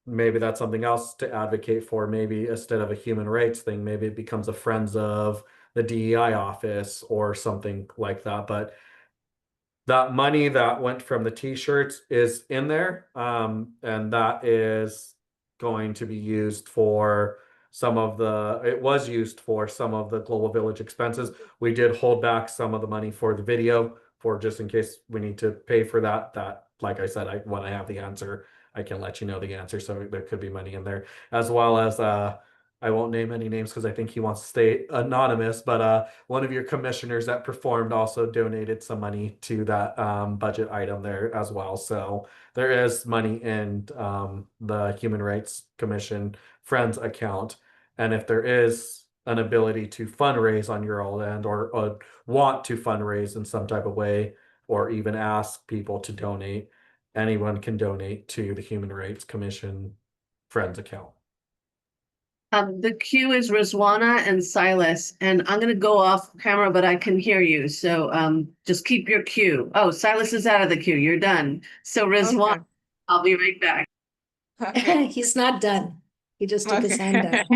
maybe that's something else to advocate for. Maybe instead of a human rights thing, maybe it becomes a Friends of the DEI office or something like that. But that money that went from the t-shirts is in there, and that is going to be used for it was used for some of the Global Village expenses. We did hold back some of the money for the video for just in case we need to pay for that. That, like I said, when I have the answer, I can let you know the answer. So there could be money in there, as well as I won't name any names because I think he wants to stay anonymous, but one of your commissioners that performed also donated some money to that budget item there as well. So there is money in the Human Rights Commission Friends account. And if there is an ability to fundraise on your own end or want to fundraise in some type of way, or even ask people to donate, anyone can donate to the Human Rights Commission Friends account. The queue is Rizwana and Silas, and I'm gonna go off camera, but I can hear you. So just keep your queue. Oh, Silas is out of the queue. You're done. So Rizwana, Okay. I'll be right back. Okay. He's not done. He just took his Okay. hand out.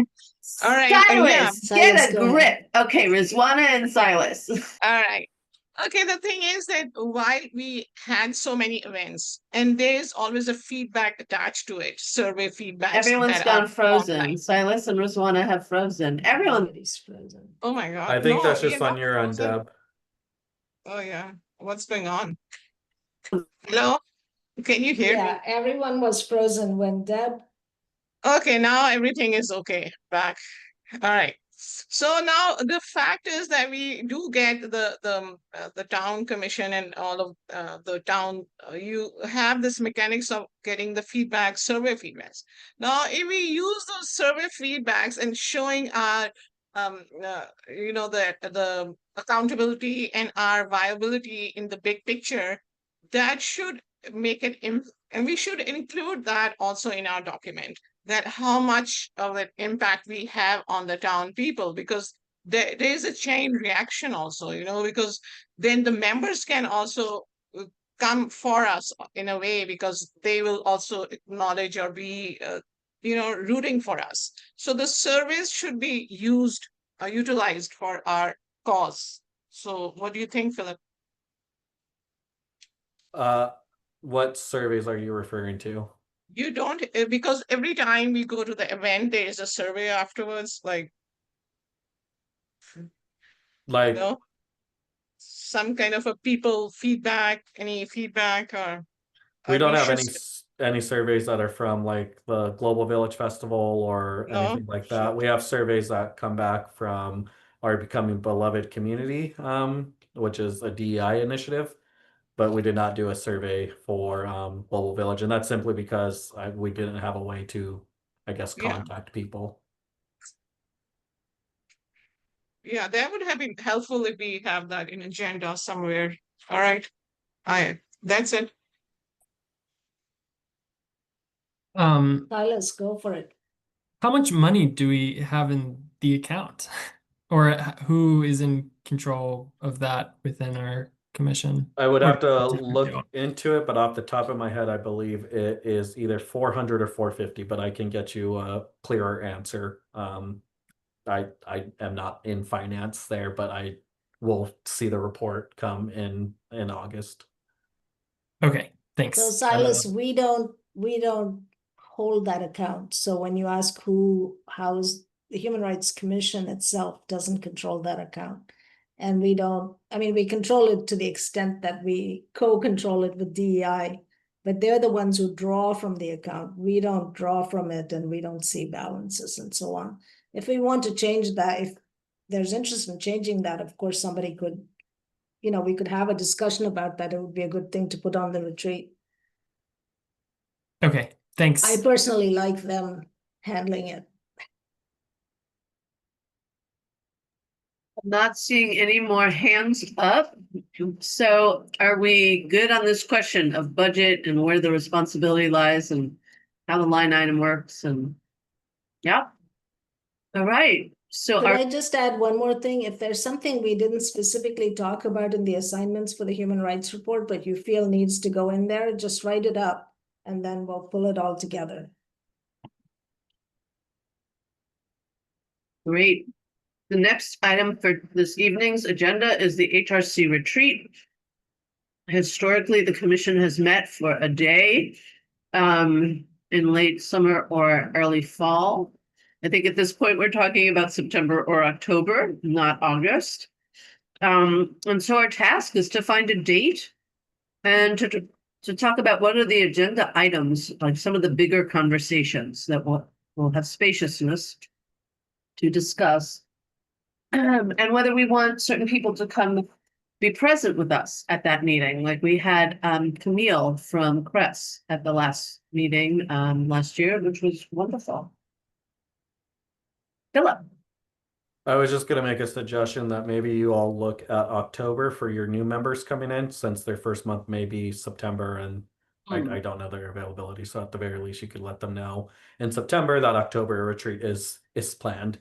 All right. Yeah. Silas, get Silas, a go ahead. grip. Okay, Rizwana and Silas. All right. Okay, the thing is that while we had so many events, and there's always a feedback attached to it, survey feedbacks Everyone's that gone are frozen. online. Silas and Rizwana have frozen. Everyone, Everybody's frozen. Oh my God. I think No, that's we just are on not your end, frozen. Deb. Oh yeah, what's going on? Hello, can you hear me? Yeah, everyone was frozen when Deb, Okay, now everything is okay. Back. All right. So now the fact is that we do get the town commission and all of the town. You have this mechanics of getting the feedback, survey feedbacks. Now, if we use those survey feedbacks and showing our the accountability and our viability in the big picture, that should make it and we should include that also in our document, that how much of an impact we have on the town people, because there is a chain reaction also, because then the members can also come for us in a way, because they will also acknowledge or be rooting for us. So the surveys should be utilized for our cause. So what do you think, Philip? What surveys are you referring to? You don't, because every time we go to the event, there is a survey afterwards, like, Like, some kind of a people feedback, any feedback, or we don't we have should any surveys that are from like the Global Village Festival or No? anything like that. We have surveys that come back from our Becoming Beloved community, which is a DEI initiative. But we did not do a survey for Global Village, and that's simply because we didn't have a way to, I guess, Yeah. contact people. Yeah, that would have been helpful if we have that in agenda somewhere. All right, that's it. Silas, go for it. How much money do we have in the account? Or who is in control of that within our commission? I would Or have to different look deal? into it, but off the top of my head, I believe it is either 400 or 450, but I can get you a clearer answer. I am not in finance there, but I will see the report come in August. Okay, thanks. So Silas, we don't hold that account. So when you ask how's the Human Rights Commission itself doesn't control that account. And we control it to the extent that we co-control it with DEI, but they're the ones who draw from the account. We don't draw from it, and we don't see balances and so on. If we want to change that, if there's interest in changing that, of course, somebody could, we could have a discussion about that. It would be a good thing to put on the retreat. Okay, thanks. I personally like them handling it. I'm not seeing any more hands up. So are we good on this question of budget and where the responsibility lies and how the line item works and yeah. All right. So Could our I just add one more thing? If there's something we didn't specifically talk about in the assignments for the human rights report, but you feel needs to go in there, just write it up and then we'll pull it all together. great. The next item for this evening's agenda is the HRC retreat. Historically, the commission has met for a day in late summer or early fall. I think at this point, we're talking about September or October, not August. And so our task is to find a date and to talk about what are the agenda items, like some of the bigger conversations that will have spaciousness to discuss. And whether we want certain people to come be present with us at that meeting. Like we had Camille from Cress at the last meeting last year, which was wonderful. Philip. I was just going to make a suggestion that maybe you all look at October for your new members coming in, since their first month may be September, and I don't know their availability. So at the very least, you could let them know in September that October retreat is planned.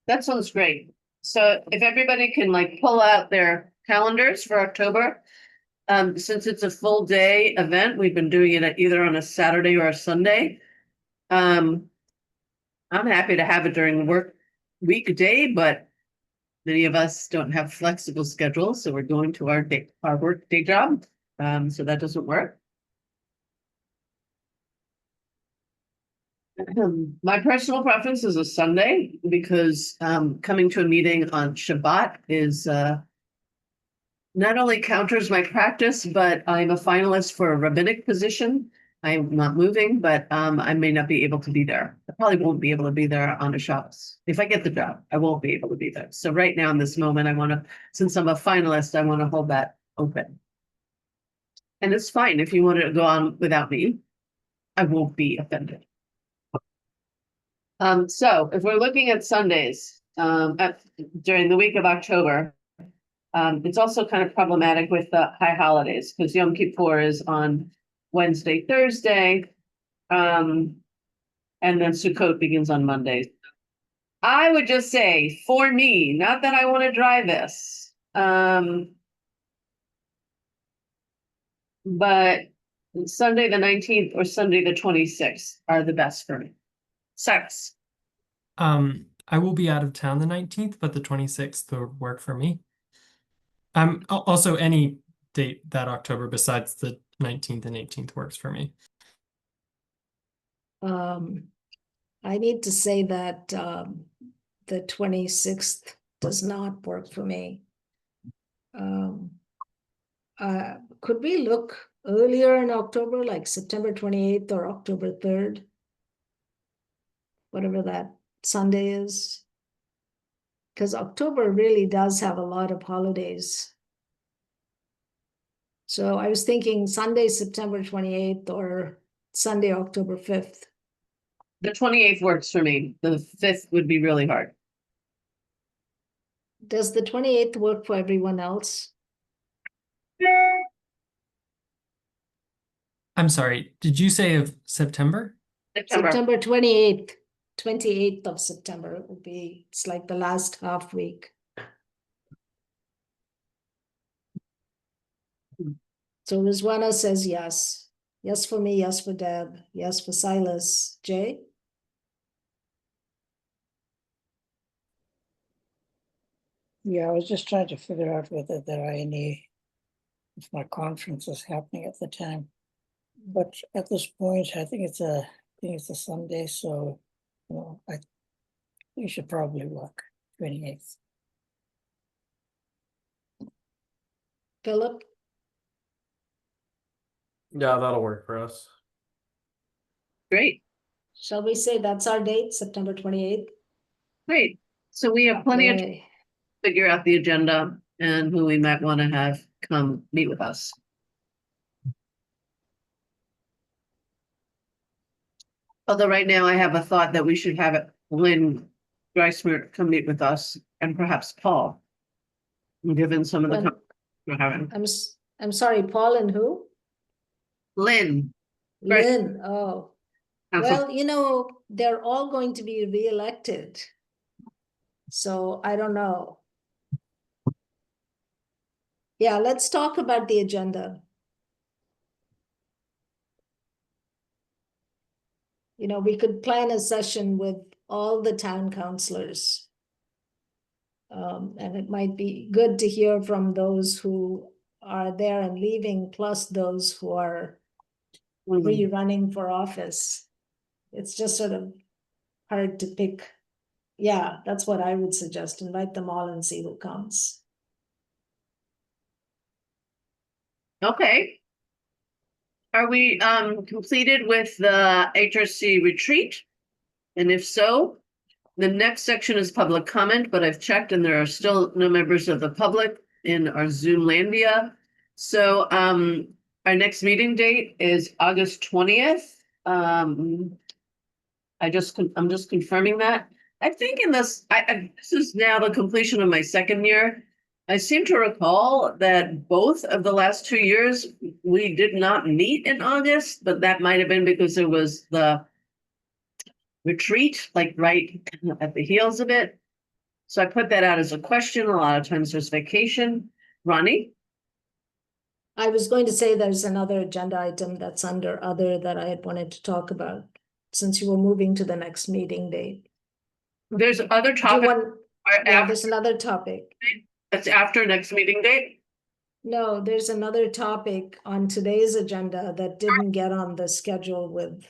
That sounds great. So if everybody can like pull out their calendars for October, since it's a full day event, we've been doing it either on a Saturday or a Sunday. I'm happy to have it during the work weekday, but Many of us don't have flexible schedules, so we're going to our work day job. So that doesn't work. My personal preference is a Sunday because coming to a meeting on Shabbat is not only counters my practice, but I'm a finalist for a rabbinic position. I'm not moving, but I may not be able to be there. I probably won't be able to be there on a Shabbos. If I get the job, I won't be able to be there. So right now in this moment, I want to, since I'm a finalist, I want to hold that open. And it's fine if you want to go on without me. I won't be offended. So if we're looking at Sundays during the week of October, it's also kind of problematic with the high holidays because Yom Kippur is on Wednesday, Thursday, and then Sukkot begins on Mondays. I would just say, for me, not that I want to drive this, but Sunday the 19th or Sunday the 26th are the best for me. Sucks. I will be out of town the 19th, but the 26th will work for me. Also any date that October besides the 19th and 18th works for me. I need to say that the 26th does not work for me. Could we look earlier in October, like September 28th or October 3rd? Whatever that Sunday is. Because October really does have a lot of holidays. So I was thinking Sunday, September 28th or Sunday, October 5th. The 28th works for me. The 5th would be really hard. Does the 28th work for everyone else? I'm sorry, did you say of September? September 28th. 28th of September it will be, it's like the last half week. So Rizwana says yes. Yes for me, yes for Deb, yes for Silas. Jay? Yeah, I was just trying to figure out whether there are any, if my conference is happening at the time. But at this point, I think it's a Sunday, so you know, I think it should probably work. 28th. Philip? Yeah, that'll work for us. Great, Shall we say that's our date, September 28th? great. So we have plenty of time Yay. to figure out the agenda and who we might want to have come meet with us. Although right now I have a thought that we should have Lynn Geismer come meet with us and perhaps Paul. Given some of the When- comments we're having. I'm sorry, Paul and who? Lynn. Right. Lynn, oh. Council- Well, you know, they're all going to be reelected. So I don't know. Yeah, let's talk about the agenda. You know, we could plan a session with all the town councilors. And it might be good to hear from those who are there and leaving, plus those who are rerunning for office. It's just sort of hard to pick. Yeah, that's what I would suggest. Invite them all and see who comes. Okay. Are we completed with the HRC retreat? And if so, the next section is public comment, but I've checked and there are still no members of the public in our Zoomlandia. So our next meeting date is August 20th. I'm just confirming that. I think in this, this is now the completion of my second year. I seem to recall that both of the last 2 years, we did not meet in August, but that might have been because it was the retreat, like right at the heels of it. So I put that out as a question. A lot of times there's vacation. Ronnie? I was going to say there's another agenda item that's under other that I had wanted to talk about, since you were moving to the next meeting date. There's other Do you topics. want, Yeah, there's another topic. That's after next meeting date? No, there's another topic on today's agenda that didn't get on the schedule with,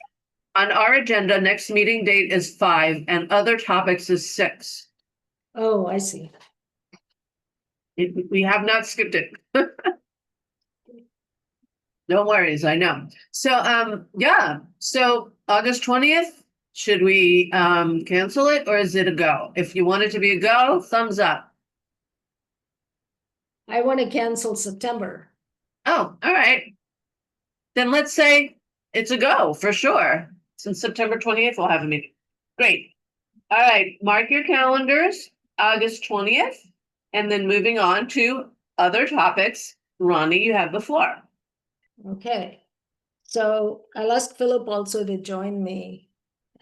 On our agenda, next meeting date is 5 and other topics is 6. oh, I see. We have not skipped it. No worries, I know. So, yeah, so August 20th, should we cancel it or is it a go? If you want it to be a go, thumbs up. I want to cancel September. Oh, all right. Then let's say it's a go for sure. Since September 20th, we'll have a meeting. Great. All right, mark your calendars, August 20th, and then moving on to other topics. Ronnie, you have the floor. Okay. So I'll ask Philip also to join me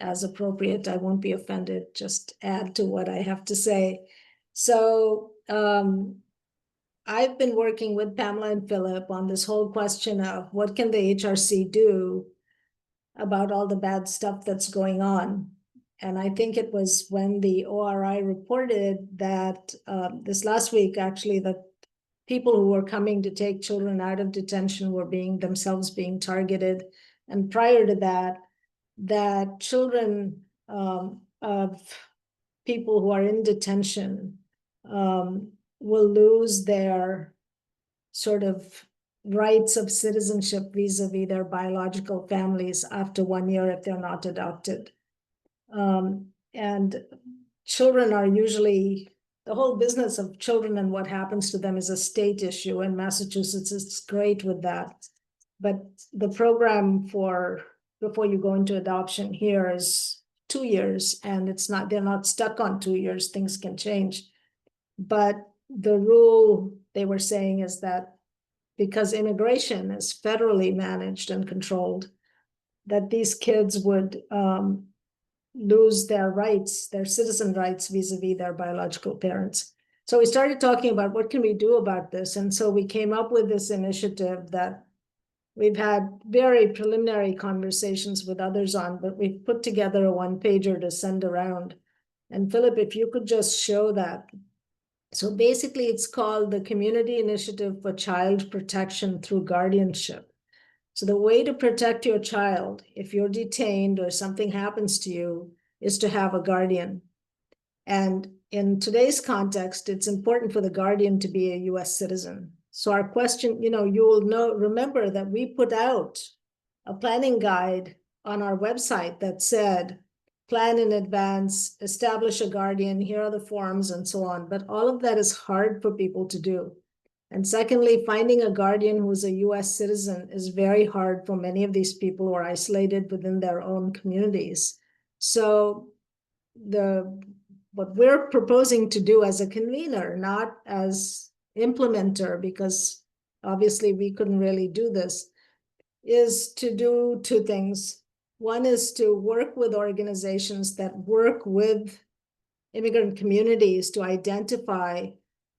as appropriate. I won't be offended, just add to what I have to say. So I've been working with Pamela and Philip on this whole question of what can the HRC do about all the bad stuff that's going on. And I think it was when the ORI reported that this last week, actually, that people who were coming to take children out of detention were themselves being targeted. And prior to that, that children of people who are in detention will lose their sort of rights of citizenship vis-a-vis their biological families after 1 year if they're not adopted. And children are usually, the whole business of children and what happens to them is a state issue, and Massachusetts is great with that. But the program for before you go into adoption here is 2 years, and they're not stuck on 2 years, things can change. But the rule they were saying is that because immigration is federally managed and controlled, that these kids would lose their rights, their citizen rights vis-a-vis their biological parents. So we started talking about what can we do about this. And so we came up with this initiative that we've had very preliminary conversations with others on, but we've put together a one-pager to send around. And Philip, if you could just show that. So basically it's called the Community Initiative for Child Protection Through Guardianship. So the way to protect your child, if you're detained or something happens to you, is to have a guardian. And in today's context, it's important for the guardian to be a US citizen. So our question, you will remember that we put out a planning guide on our website that said, plan in advance, establish a guardian, here are the forms and so on. But all of that is hard for people to do. And secondly, finding a guardian who's a US citizen is very hard for many of these people who are isolated within their own communities. So what we're proposing to do as a convener, not as implementer, because obviously we couldn't really do this, is to do two things. One is to work with organizations that work with immigrant communities to identify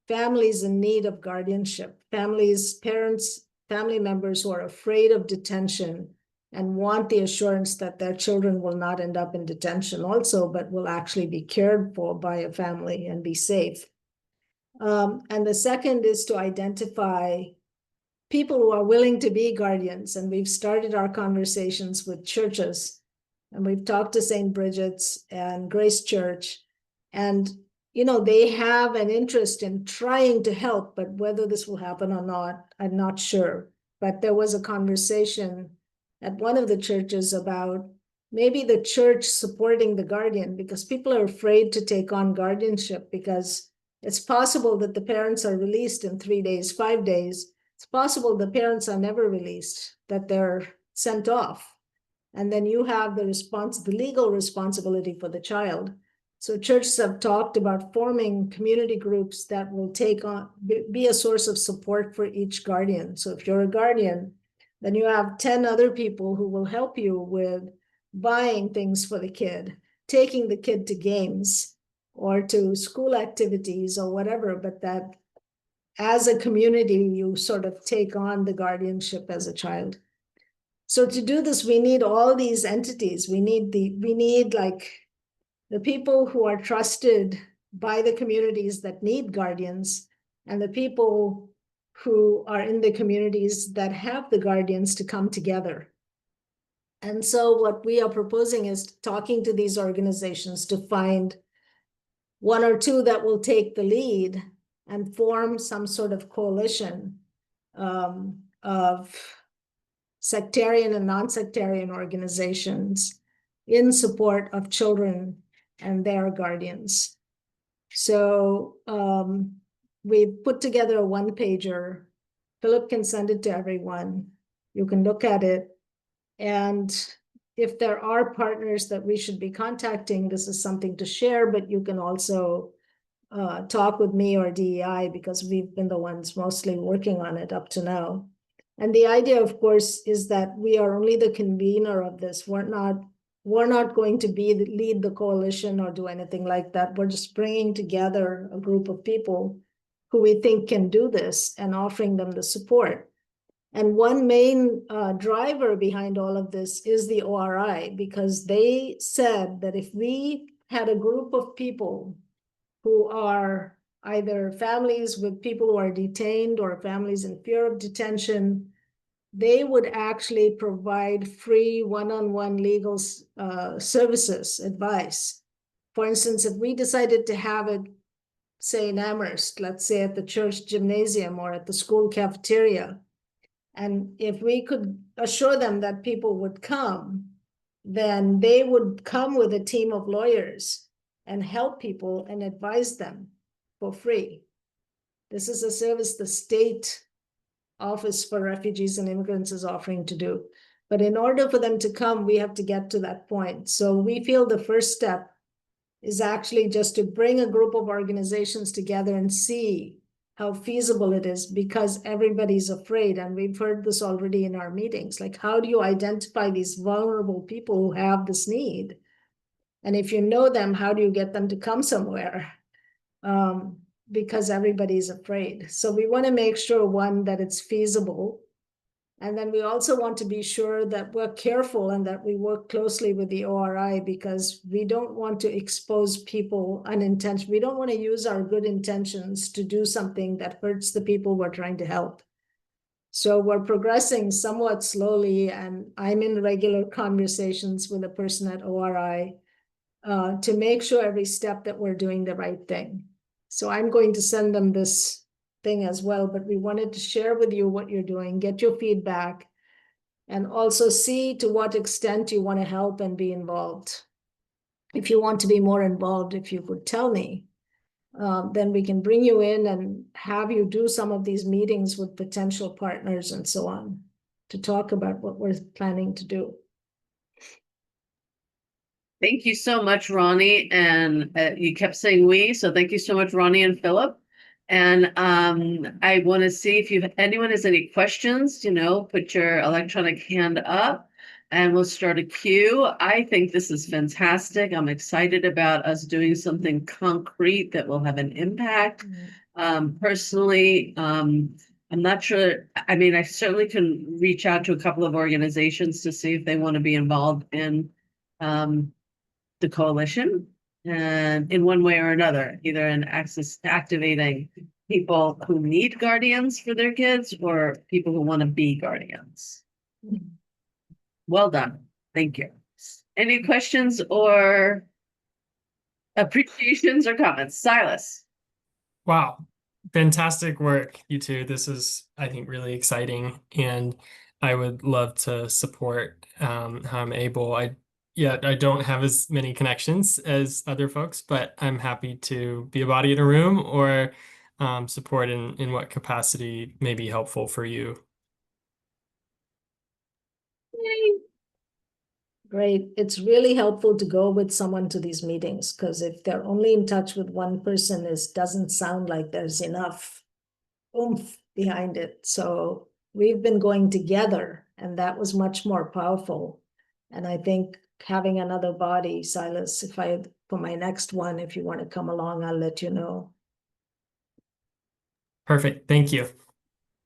families in need of guardianship, parents, family members who are afraid of detention and want the assurance that their children will not end up in detention also, but will actually be cared for by a family and be safe. And the second is to identify people who are willing to be guardians. And we've started our conversations with churches, and we've talked to St. Bridget's and Grace Church, and they have an interest in trying to help, but whether this will happen or not, I'm not sure. But there was a conversation at one of the churches about maybe the church supporting the guardian, because people are afraid to take on guardianship because it's possible that the parents are released in 3 days, 5 days. It's possible the parents are never released, that they're sent off. And then you have the legal responsibility for the child. So churches have talked about forming community groups that will be a source of support for each guardian. So if you're a guardian, then you have 10 other people who will help you with buying things for the kid, taking the kid to games or to school activities or whatever, but that as a community, you sort of take on the guardianship as a child. So to do this, we need all these entities. We need like the people who are trusted by the communities that need guardians and the people who are in the communities that have the guardians to come together. And so what we are proposing is talking to these organizations to find one or two that will take the lead and form some sort of coalition of sectarian and non-sectarian organizations in support of children and their guardians. So we've put together a one-pager. Philip can send it to everyone. You can look at it. And if there are partners that we should be contacting, this is something to share, but you can also talk with me or DEI because we've been the ones mostly working on it up to now. And the idea, of course, is that we are only the convener of this. We're not going to lead the coalition or do anything like that. We're just bringing together a group of people who we think can do this and offering them the support. And one main driver behind all of this is the ORI, because they said that if we had a group of people who are either families with people who are detained or families in fear of detention, they would actually provide free one-on-one legal services, advice. For instance, if we decided to have it, say in Amherst, let's say at the church gymnasium or at the school cafeteria, and if we could assure them that people would come, then they would come with a team of lawyers and help people and advise them for free. This is a service the state Office for Refugees and Immigrants is offering to do. But in order for them to come, we have to get to that point. So we feel the first step is actually just to bring a group of organizations together and see how feasible it is, because everybody's afraid. And we've heard this already in our meetings. Like, how do you identify these vulnerable people who have this need? And if you know them, how do you get them to come somewhere? Because everybody's afraid. So we want to make sure, one, that it's feasible. And then we also want to be sure that we're careful and that we work closely with the ORI, because we don't want to expose people unintentionally. We don't want to use our good intentions to do something that hurts the people we're trying to help. So we're progressing somewhat slowly, and I'm in regular conversations with a person at ORI to make sure every step that we're doing the right thing. So I'm going to send them this thing as well, but we wanted to share with you what you're doing, get your feedback, and also see to what extent you want to help and be involved. If you want to be more involved, if you could tell me, then we can bring you in and have you do some of these meetings with potential partners and so on to talk about what we're planning to do. Thank you so much, Ronnie. And you kept saying we, so thank you so much, Ronnie and Philip. And I want to see if anyone has any questions, put your electronic hand up and we'll start a queue. I think this is fantastic. I'm excited about us doing something concrete that will have an impact. Personally, I'm not sure. I mean, I certainly can reach out to a couple of organizations to see if they want to be involved in the coalition, and in one way or another, either in activating people who need guardians for their kids or people who want to be guardians. Well done. Thank you. Any questions or appreciations or comments? Silas. Wow. Fantastic work, you two. This is, I think, really exciting, and I would love to support how I'm able. I don't have as many connections as other folks, but I'm happy to be a body in a room or support in what capacity may be helpful for you. Great. It's really helpful to go with someone to these meetings, because if they're only in touch with one person, it doesn't sound like there's enough oomph behind it. So we've been going together, and that was much more powerful. And I think having another body, Silas, for my next one, if you want to come along, I'll let you know. Perfect. Thank you.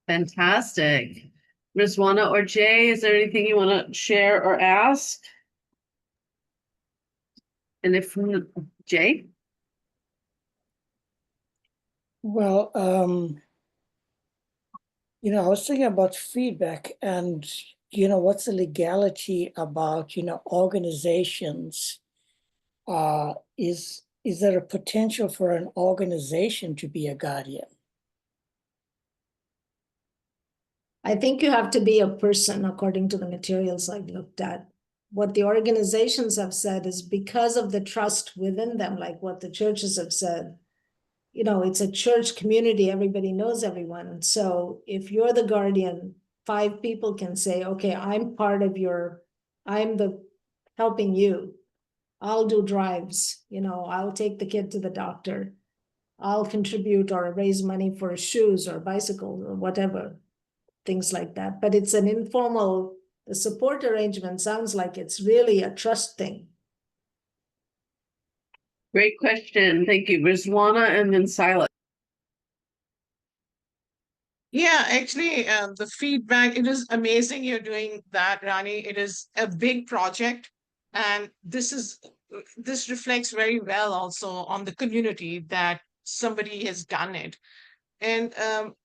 Rizwana or Jay, is there anything you want to share or ask? And if Jay? Well, I was thinking about feedback and, what's the legality about, organizations? Is there a potential for an organization to be a guardian? I think you have to be a person according to the materials I've looked at. What the organizations have said is because of the trust within them, like what the churches have said, it's a church community, everybody knows everyone. So if you're the guardian, 5 people can say, okay, I'm helping you. I'll do drives, I'll take the kid to the doctor. I'll contribute or raise money for shoes or bicycles or whatever, things like that. But it's an informal, the support arrangement sounds like it's really a trust thing. Great question. Thank you. Rizwana and then Silas. Yeah, actually, the feedback, it is amazing you're doing that, Rani. It is a big project, and this reflects very well also on the community that somebody has done it. And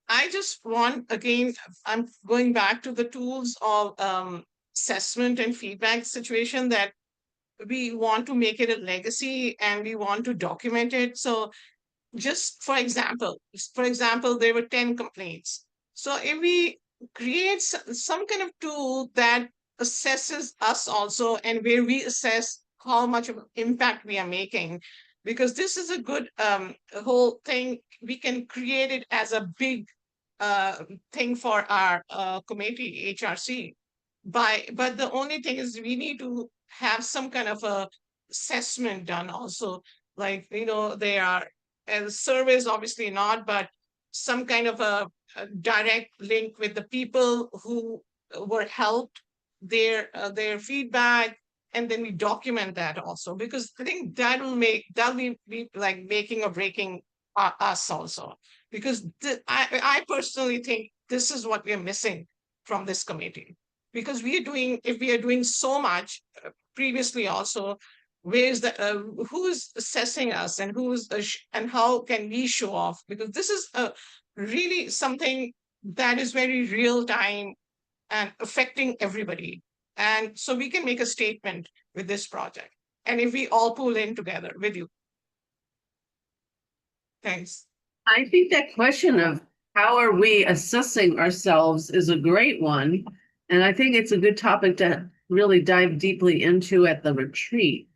I just want, again, I'm going back to the tools of assessment and feedback situation, that we want to make it a legacy and we want to document it. So just for example, there were 10 complaints. So if we create some kind of tool that assesses us also, and where we assess how much of impact we are making, because this is a good whole thing, we can create it as a big thing for our committee, HRC. But the only thing is we need to have some kind of a assessment done also, like, they are, as surveys obviously not, but some kind of a direct link with the people who were helped, their feedback, and then we document that also, because I think that'll be like making or breaking us also, because I personally think this is what we are missing from this committee, because if we are doing so much previously also, where's who's assessing us, and and how can we show off, because this is really something that is very real time and affecting everybody. And so we can make a statement with this project, and if we all pull in together with you. Thanks. I think that question of how are we assessing ourselves is a great one. And I think it's a good topic to really dive deeply into at the retreat.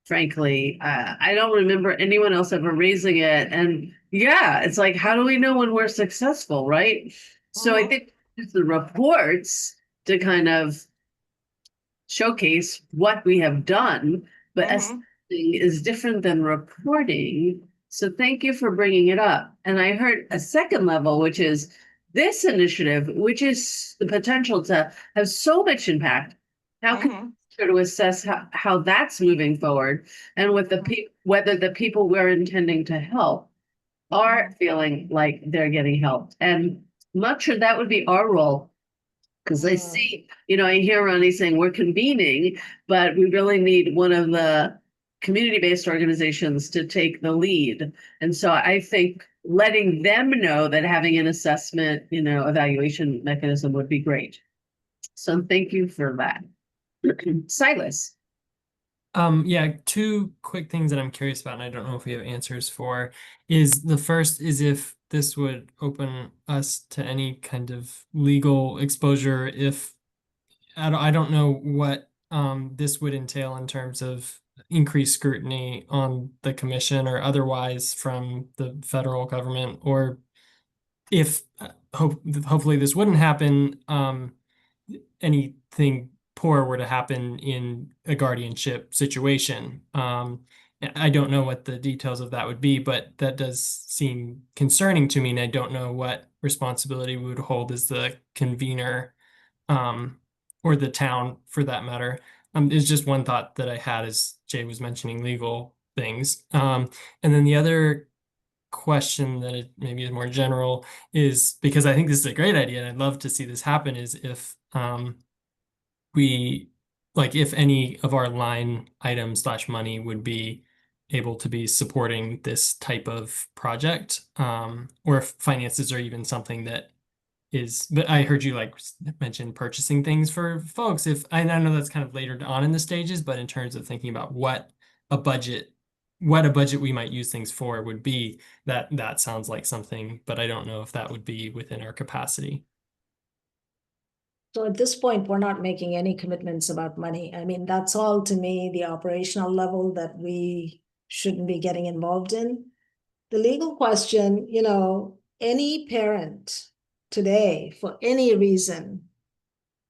Frankly, I don't remember anyone else ever raising it. And yeah, it's like, how do we know when we're successful, right? So I think it's the reports to kind of showcase what we have done, but assessing is different than reporting. So thank you for bringing it up. And I heard a second level, which is this initiative, which is the potential to have so much impact. How can we to assess how that's moving forward, and with whether the people we're intending to help are feeling like they're getting helped. And I'm not sure that would be our role, because I see, I hear Ronnie saying we're convening, but we really need one of the community-based organizations to take the lead. And so I think letting them know that having an assessment, evaluation mechanism would be great. So thank you for that. Silas. Yeah, 2 quick things that I'm curious about, and I don't know if we have answers for, is the first is if this would open us to any kind of legal exposure, if I don't know what this would entail in terms of increased scrutiny on the commission or otherwise from the federal government, or if hopefully this wouldn't happen, anything poor were to happen in a guardianship situation. I don't know what the details of that would be, but that does seem concerning to me, and I don't know what responsibility we would hold as the convener, or the town for that matter. Is just one thought that I had as Jay was mentioning legal things. And then the other question that it maybe is more general is, because I think this is a great idea and I'd love to see this happen, is if if any of our line items / money would be able to be supporting this type of project, or if finances are even something that is, but I heard you like mention purchasing things for folks. If I know that's kind of later on in the stages, but in terms of thinking about what a budget we might use things for would be, that sounds like something, but I don't know if that would be within our capacity. So at this point, we're not making any commitments about money. I mean, that's all to me, the operational level that we shouldn't be getting involved in. The legal question, you know, any parent today, for any reason,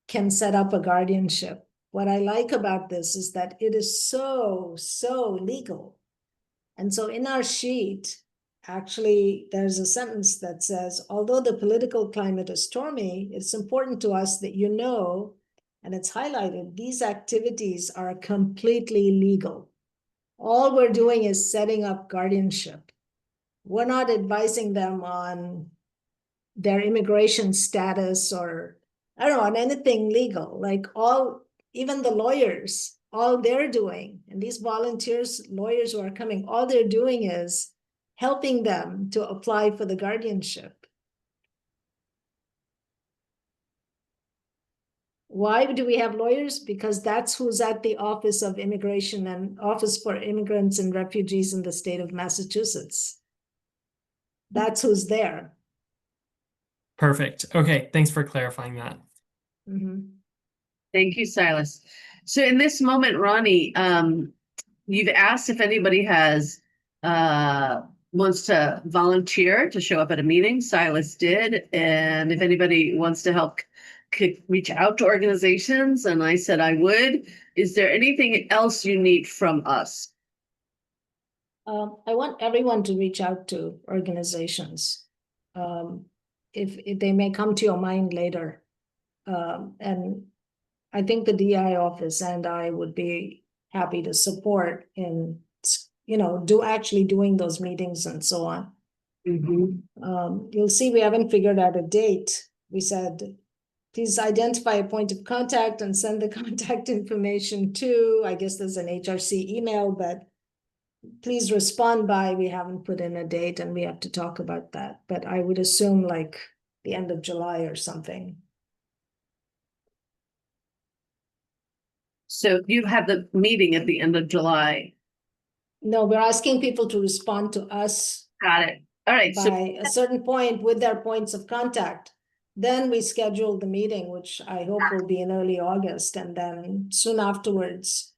can set up a guardianship. What I like about this is that it is so legal. And so in our sheet, actually, there's a sentence that says, although the political climate is stormy, it's important to us that you know, and it's highlighted, these activities are completely legal. All we're doing is setting up guardianship. We're not advising them on their immigration status or, I don't know, on anything legal. Like even the lawyers, all they're doing, and these volunteers, lawyers who are coming, all they're doing is helping them to apply for the guardianship. Why do we have lawyers? Because that's who's at the Office of Immigration and Office for Immigrants and Refugees in the state of Massachusetts. That's who's there. Perfect. Okay, thanks for clarifying that. Mhm. Thank you, Silas. So in this moment, Ronnie, you've asked if anybody has wants to volunteer to show up at a meeting. Silas did, and if anybody wants to help, could reach out to organizations, and I said I would. Is there anything else you need from us? I want everyone to reach out to organizations. If they may come to your mind later. And I think the DI office and I would be happy to support in, you know, doing those meetings and so on. You'll see we haven't figured out a date. We said, please identify a point of contact and send the contact information to, I guess there's an HRC email, but please respond by, we haven't put in a date and we have to talk about that. But I would assume like the end of July or something. So you have the meeting at the end of July. No, we're asking people to respond to us Got it. All right. So by a certain point with their points of contact. Then we schedule the meeting, which I hope will be in early August, and then soon afterwards.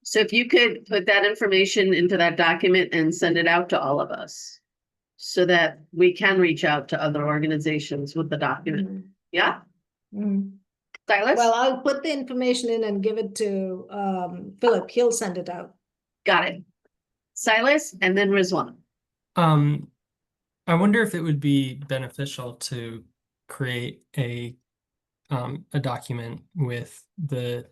So if you could put that information into that document and send it out to all of us so that we can reach out to other organizations with the document. Yeah? Silas? Well, I'll put the information in and give it to Philip. He'll send it out. Got it. Silas and then Rizwan. I wonder if it would be beneficial to create a document with the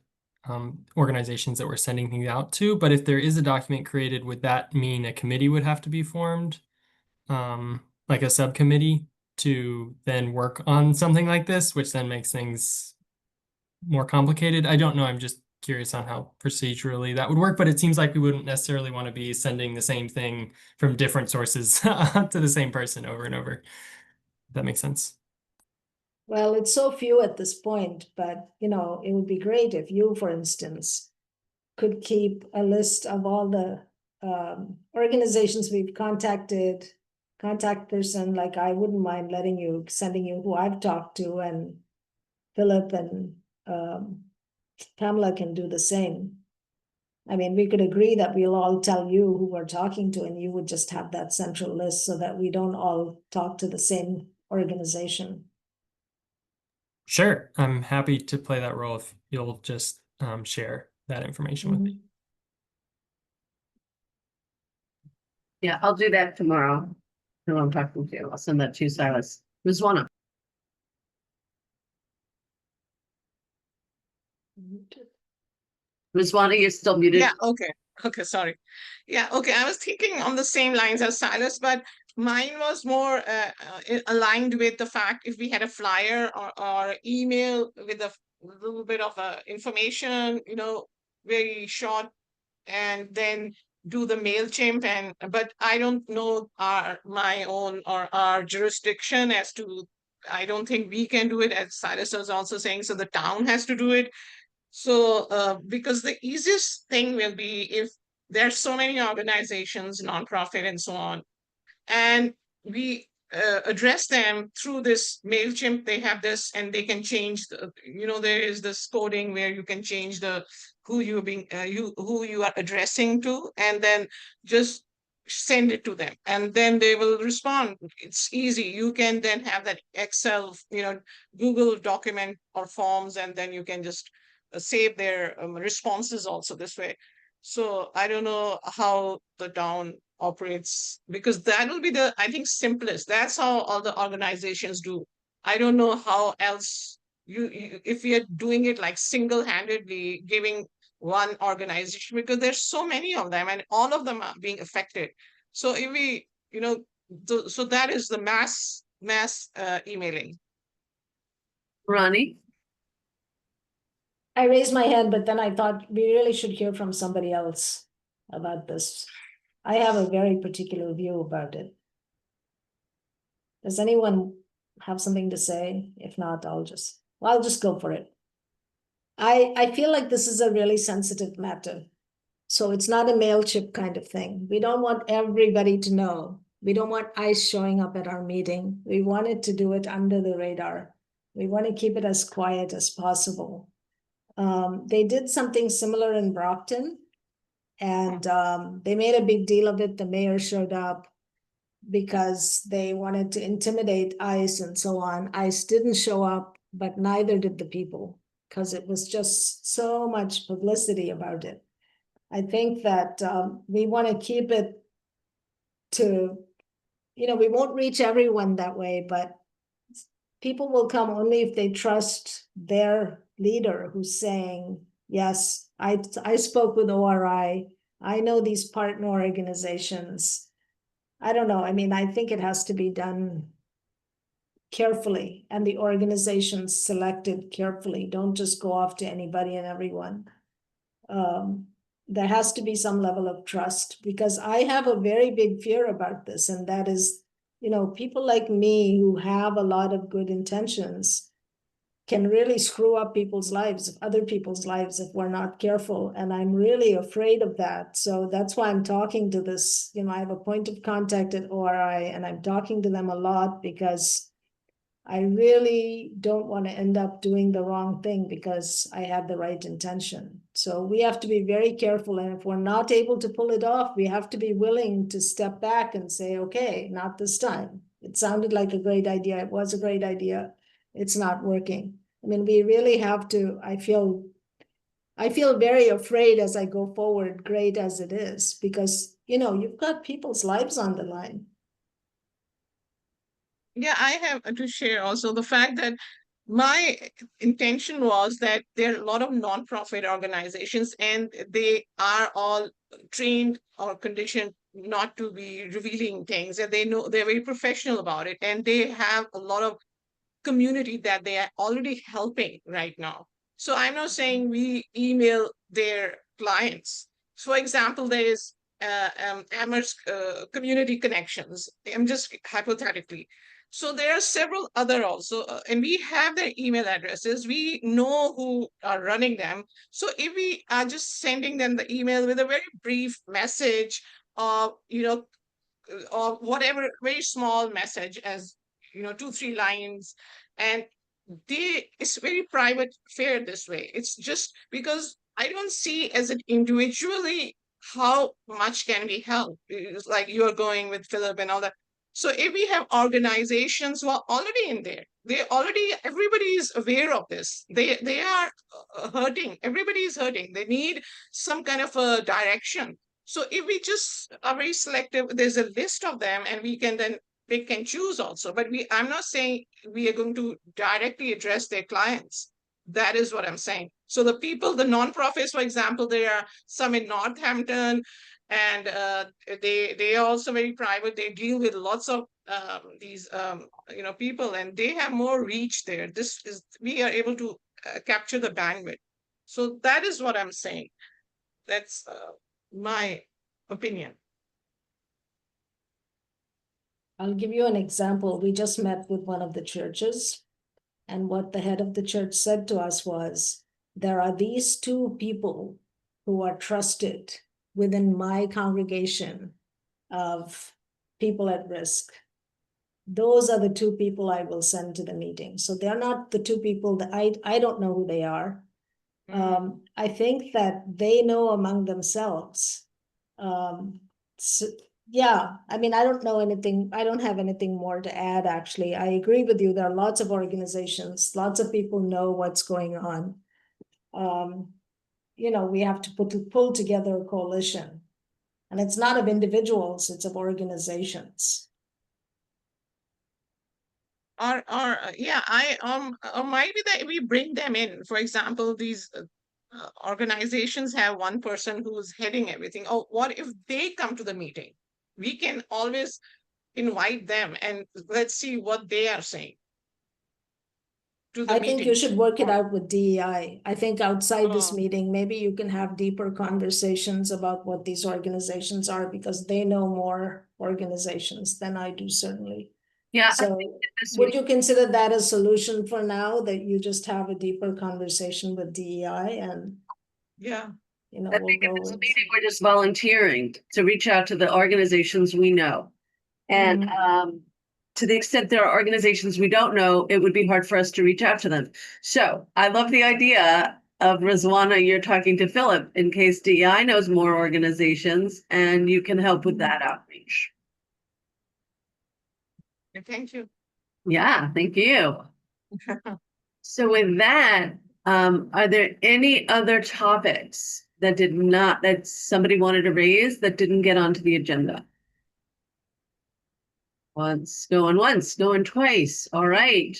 organizations that we're sending things out to. But if there is a document created, would that mean a committee would have to be formed, like a subcommittee, to then work on something like this, which then makes things more complicated? I don't know. I'm just curious on how procedurally that would work, but it seems like we wouldn't necessarily want to be sending the same thing from different sources to the same person over and over. If that makes sense. Well, it's so few at this point, but you know, it would be great if you, for instance, could keep a list of all the organizations we've contacted, contact person. Like I wouldn't mind sending you who I've talked to, and Philip and Pamela can do the same. I mean, we could agree that we'll all tell you who we're talking to, and you would just have that central list so that we don't all talk to the same organization. Sure, I'm happy to play that role if you'll just share that information with me. Yeah, I'll do that tomorrow. Who I'm talking to. I'll send that to Silas. Rizwana. Rizwana, you're still muted. Yeah, okay. Okay, sorry. Yeah, okay. I was thinking on the same lines as Silas, but mine was more aligned with the fact if we had a flyer or email with a little bit of information, you know, very short, and then do the MailChimp but I don't know my own or our jurisdiction as to, I don't think we can do it, as Cyrus was also saying, so the town has to do it. So, because the easiest thing will be if there's so many organizations, nonprofit and so on, and we address them through this MailChimp. They have this, and they can change the, there is this coding where you can change the who you are addressing to, and then just send it to them, and then they will respond. It's easy. You can then have that Excel, Google document or forms, and then you can just save their responses also this way. So I don't know how the town operates, because that will be the, I think, simplest. That's how all the organizations do. I don't know how else if we are doing it like single-handedly, giving one organization, because there's so many of them and all of them are being affected. So if we, so that is the mass emailing. Ronnie? I raised my hand, but then I thought we really should hear from somebody else about this. I have a very particular view about it. Does anyone have something to say? If not, I'll just go for it. I feel like this is a really sensitive matter. So it's not a MailChimp kind of thing. We don't want everybody to know. We don't want ICE showing up at our meeting. We wanted to do it under the radar. We want to keep it as quiet as possible. They did something similar in Brockton, and they made a big deal of it. The mayor showed up because they wanted to intimidate ICE and so on. ICE didn't show up, but neither did the people, because it was just so much publicity about it. I think that we want to keep it to, we won't reach everyone that way, but people will come only if they trust their leader who's saying, yes, I spoke with ORI. I know these partner organizations. I don't know. I mean, I think it has to be done carefully, and the organizations selected carefully. Don't just go off to anybody and everyone. There has to be some level of trust, because I have a very big fear about this, and that is, people like me who have a lot of good intentions can really screw up people's lives, other people's lives, if we're not careful. And I'm really afraid of that. So that's why I'm talking to this, I have a point of contact at ORI, and I'm talking to them a lot, because I really don't want to end up doing the wrong thing because I had the right intention. So we have to be very careful. And if we're not able to pull it off, we have to be willing to step back and say, okay, not this time. It sounded like a great idea. It was a great idea. It's not working. I mean, we really have to, I feel very afraid as I go forward, great as it is, because, you've got people's lives on the line. Yeah, I have to share also the fact that my intention was that there are a lot of nonprofit organizations, and they are all trained or conditioned not to be revealing things, and they know they're very professional about it, and they have a lot of community that they are already helping right now. So I'm not saying we email their clients. For example, there is Amherst Community Connections. I'm just hypothetically. So there are several other also, and we have their email addresses. We know who are running them. So if we are just sending them the email with a very brief message, or or whatever, very small message, as 2-3 lines, and it's very private affair this way. It's just because I don't see as an individually how much can be helped. It's like you're going with Philip and all that. So if we have organizations who are already in there, everybody is aware of this. They are hurting. Everybody is hurting. They need some kind of a direction. So if we just are very selective, there's a list of them, and we can then pick and choose also. But I'm not saying we are going to directly address their clients. That is what I'm saying. So the people, the nonprofits, for example, there are some in Northampton, and they are also very private. They deal with lots of these people, and they have more reach there. We are able to capture the bandwidth. So that is what I'm saying. That's my opinion? I'll give you an example. We just met with one of the churches, and what the head of the church said to us was, there are these two people who are trusted within my congregation of people at risk. Those are the two people I will send to the meeting. So they're not the two people that I don't know who they are. I think that they know among themselves. So, yeah, I mean, I don't know anything. I don't have anything more to add, actually. I agree with you. There are lots of organizations, lots of people know what's going on. You know, we have to pull together a coalition. And it's not of individuals, it's of organizations. Or yeah, or maybe that we bring them in. For example, these organizations have one person who's heading everything. Oh, what if they come to the meeting? We can always invite them and let's see what they are saying to the I think you meeting. should work it out with DEI. I think outside this Oh. meeting, maybe you can have deeper conversations about what these organizations are, because they know more organizations than I do, certainly. Yeah, I So think this would you consider that a solution for now, that you just have a deeper conversation with DEI and, Yeah. you know, I we'll think go at this with. meeting, we're just volunteering to reach out to the organizations we know. And to the extent there are organizations we don't know, it would be hard for us to reach out to them. So I love the idea of Rizwana, you're talking to Philip in case DEI knows more organizations and you can help with that outreach. Thank you. Yeah, thank you. So with that, are there any other topics that somebody wanted to raise that didn't get onto the agenda? Once, going twice. All right.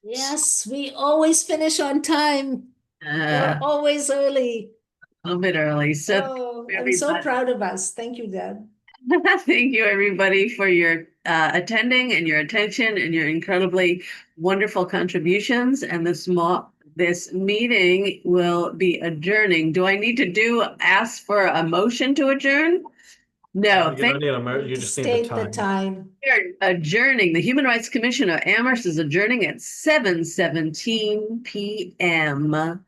Yes, we always finish on time. We're A always early. little bit early. So Oh, I'm so everybody. proud of us. Thank you, Deb. Thank you, everybody, for your attending and your attention and your incredibly wonderful contributions. And this meeting will be adjourning. Do I need to ask for a motion to adjourn? No, You thank don't need a you just need the State the time. time. you. Adjourning. The Human Rights Commission of Amherst is adjourning at 7:17 p.m.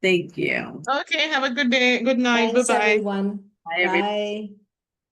Thank you. Okay, have a good day. Good night. Thanks, Bye-bye. everyone. Bye, everybody. Bye.